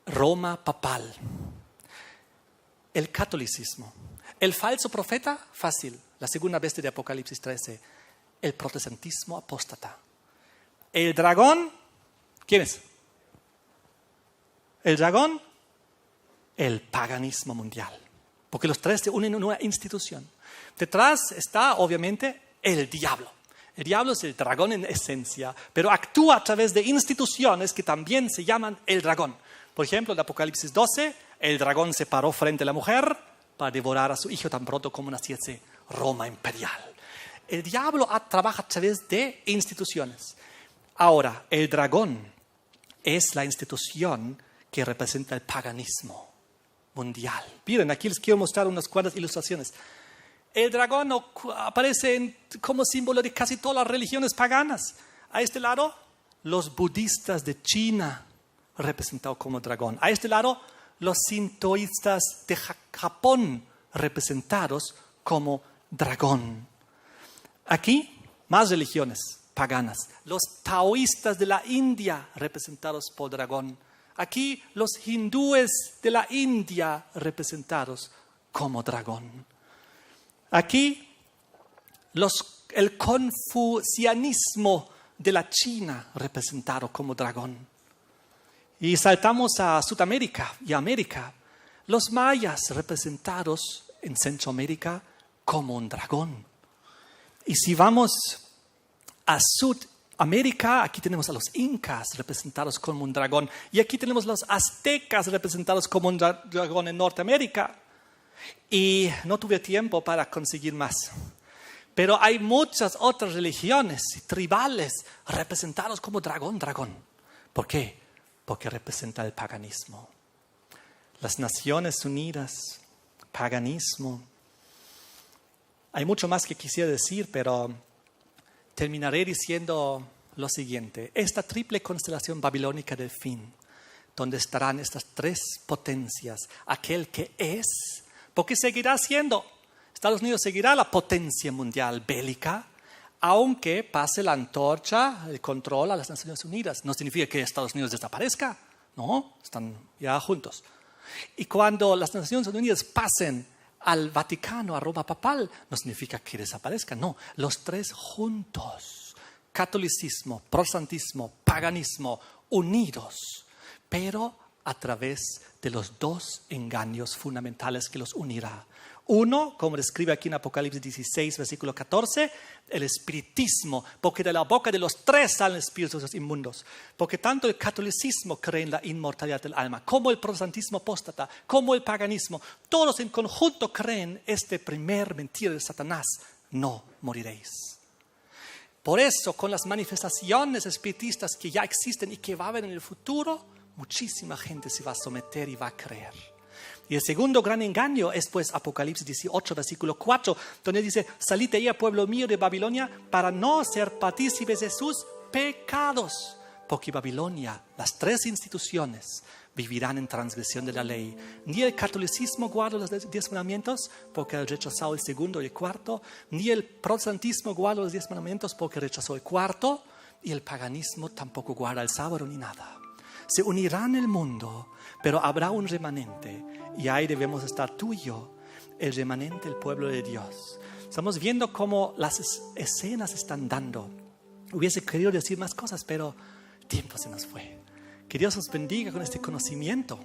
Roma papal. El catolicismo. El falso profeta, fácil. La segunda bestia de Apocalipsis 13. El protestantismo apóstata. El dragón, ¿quién es? El dragón, el paganismo mundial. Porque los 3 se unen en una institución. Detrás está, obviamente, el diablo. El diablo es el dragón en esencia, pero actúa a través de instituciones que también se llaman el dragón. Por ejemplo, en Apocalipsis 12, el dragón se paró frente a la mujer para devorar a su hijo tan pronto como naciese Roma imperial. El diablo trabaja a través de instituciones. Ahora, el dragón es la institución que representa el paganismo mundial. Miren, aquí les quiero mostrar unas cuantas ilustraciones. El dragón aparece como símbolo de casi todas las religiones paganas. A este lado, los budistas de China, representados como dragón. A este lado, los sintoístas de Japón, representados como dragón. Aquí, más religiones paganas. Los taoístas de la India, representados por dragón. Aquí, los hindúes de la India, representados como dragón. Aquí, el confucianismo de la China, representado como dragón. Y saltamos a Sudamérica y América. Los mayas, representados en Centroamérica como un dragón. Y si vamos a Sudamérica, aquí tenemos a los incas representados como un dragón. Y aquí tenemos a los aztecas representados como un dragón en Norteamérica. Y no tuve tiempo para conseguir más. Pero hay muchas otras religiones tribales representados como dragón. ¿Por qué? Porque representa el paganismo. Las Naciones Unidas, paganismo. Hay mucho más que quisiera decir, pero terminaré diciendo lo siguiente. Esta triple constelación babilónica del fin, donde estarán estas 3 potencias, aquel que es, porque seguirá siendo, Estados Unidos seguirá la potencia mundial bélica, aunque pase la antorcha, el control a las Naciones Unidas. No significa que Estados Unidos desaparezca, no, están ya juntos. Y cuando las Naciones Unidas pasen al Vaticano, a Roma papal, no significa que desaparezca, no, los 3 juntos, catolicismo, protestantismo, paganismo, unidos, pero a través de los 2 engaños fundamentales que los unirá. Uno, como describe aquí en Apocalipsis 16, versículo 14, el espiritismo, porque de la boca de los 3 salen espíritus inmundos. Porque tanto el catolicismo cree en la inmortalidad del alma, como el protestantismo apóstata, como el paganismo, todos en conjunto creen esta primer mentira de Satanás: no moriréis. Por eso, con las manifestaciones espiritistas que ya existen y que va a haber en el futuro, muchísima gente se va a someter y va a creer. Y el segundo gran engaño es pues Apocalipsis 18, versículo 4, donde dice: salid de ella, pueblo mío de Babilonia, para no ser partícipes de sus pecados. Porque Babilonia, las 3 instituciones, vivirán en transgresión de la ley. Ni el catolicismo guarda los 10 mandamientos, porque rechazó el segundo y el cuarto. Ni el protestantismo guarda los 10 mandamientos, porque rechazó el cuarto. Y el paganismo tampoco guarda el sábado ni nada. Se unirán el mundo, pero habrá un remanente. Y ahí debemos estar tú y yo, el remanente, el pueblo de Dios. Estamos viendo cómo las escenas están dando. Hubiese querido decir más cosas, pero el tiempo se nos fue. Que Dios nos bendiga con este conocimiento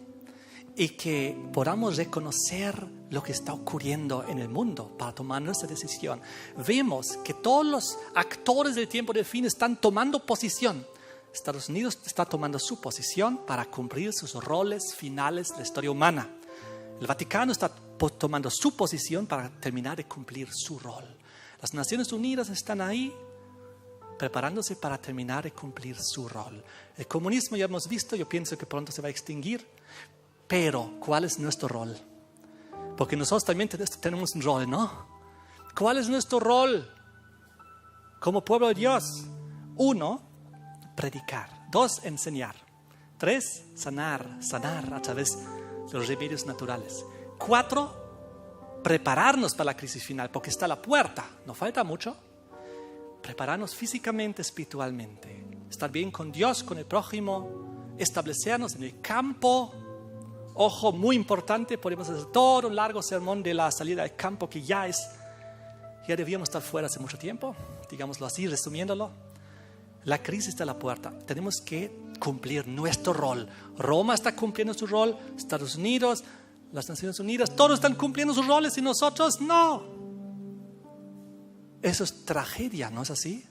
y que podamos reconocer lo que está ocurriendo en el mundo para tomar nuestra decisión. Vemos que todos los actores del tiempo del fin están tomando posición. Estados Unidos está tomando su posición para cumplir sus roles finales de la historia humana. El Vaticano está tomando su posición para terminar de cumplir su rol. Las Naciones Unidas están ahí preparándose para terminar de cumplir su rol. El comunismo ya hemos visto, yo pienso que pronto se va a extinguir. Pero, ¿cuál es nuestro rol? Porque nosotros también tenemos un rol, ¿no? ¿Cuál es nuestro rol como pueblo de Dios? 1, predicar. 2, enseñar. 3, sanar a través de los remedios naturales. 4, prepararnos para la crisis final, porque está a la puerta. No falta mucho. Prepararnos físicamente, espiritualmente. Estar bien con Dios, con el prójimo. Establecernos en el campo. Ojo, muy importante, podemos hacer todo un largo sermón de la salida del campo que ya debíamos estar fuera hace mucho tiempo, digámoslo así, resumiéndolo. La crisis está a la puerta, tenemos que cumplir nuestro rol. Roma está cumpliendo su rol, Estados Unidos, las Naciones Unidas, todos están cumpliendo sus roles y nosotros no. Eso es tragedia, ¿no es así?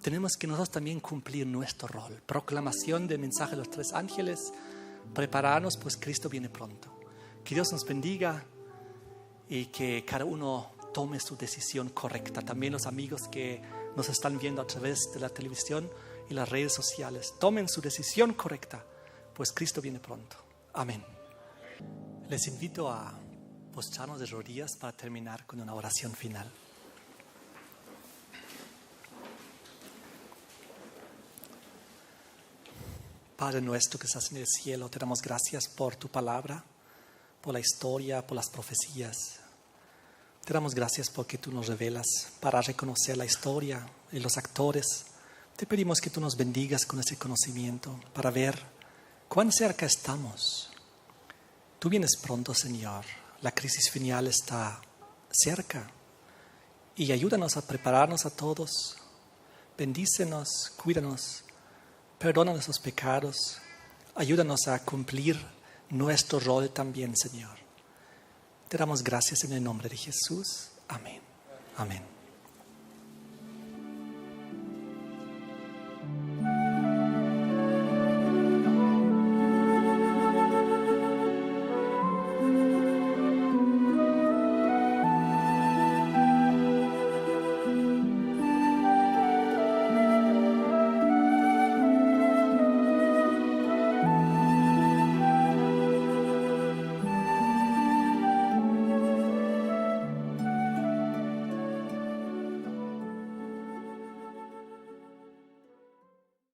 Tenemos que nosotros también cumplir nuestro rol. Proclamación del mensaje de los 3 ángeles. Prepararnos, pues Cristo viene pronto. Que Dios nos bendiga y que cada uno tome su decisión correcta. También los amigos que nos están viendo a través de la televisión y las redes sociales, tomen su decisión correcta, pues Cristo viene pronto. Amén. Les invito a postrarnos de rodillas para terminar con una oración final. Padre nuestro que estás en el cielo, te damos gracias por tu palabra, por la historia, por las profecías. Te damos gracias porque tú nos revelas para reconocer la historia y los actores. Te pedimos que tú nos bendigas con ese conocimiento para ver cuán cerca estamos. Tú vienes pronto, Señor. La crisis final está cerca. Y ayúdanos a prepararnos a todos. Bendícenos, cuídanos. Perdona nuestros pecados, ayúdanos a cumplir nuestro rol también, Señor. Te damos gracias en el nombre de Jesús. Amén. Amén.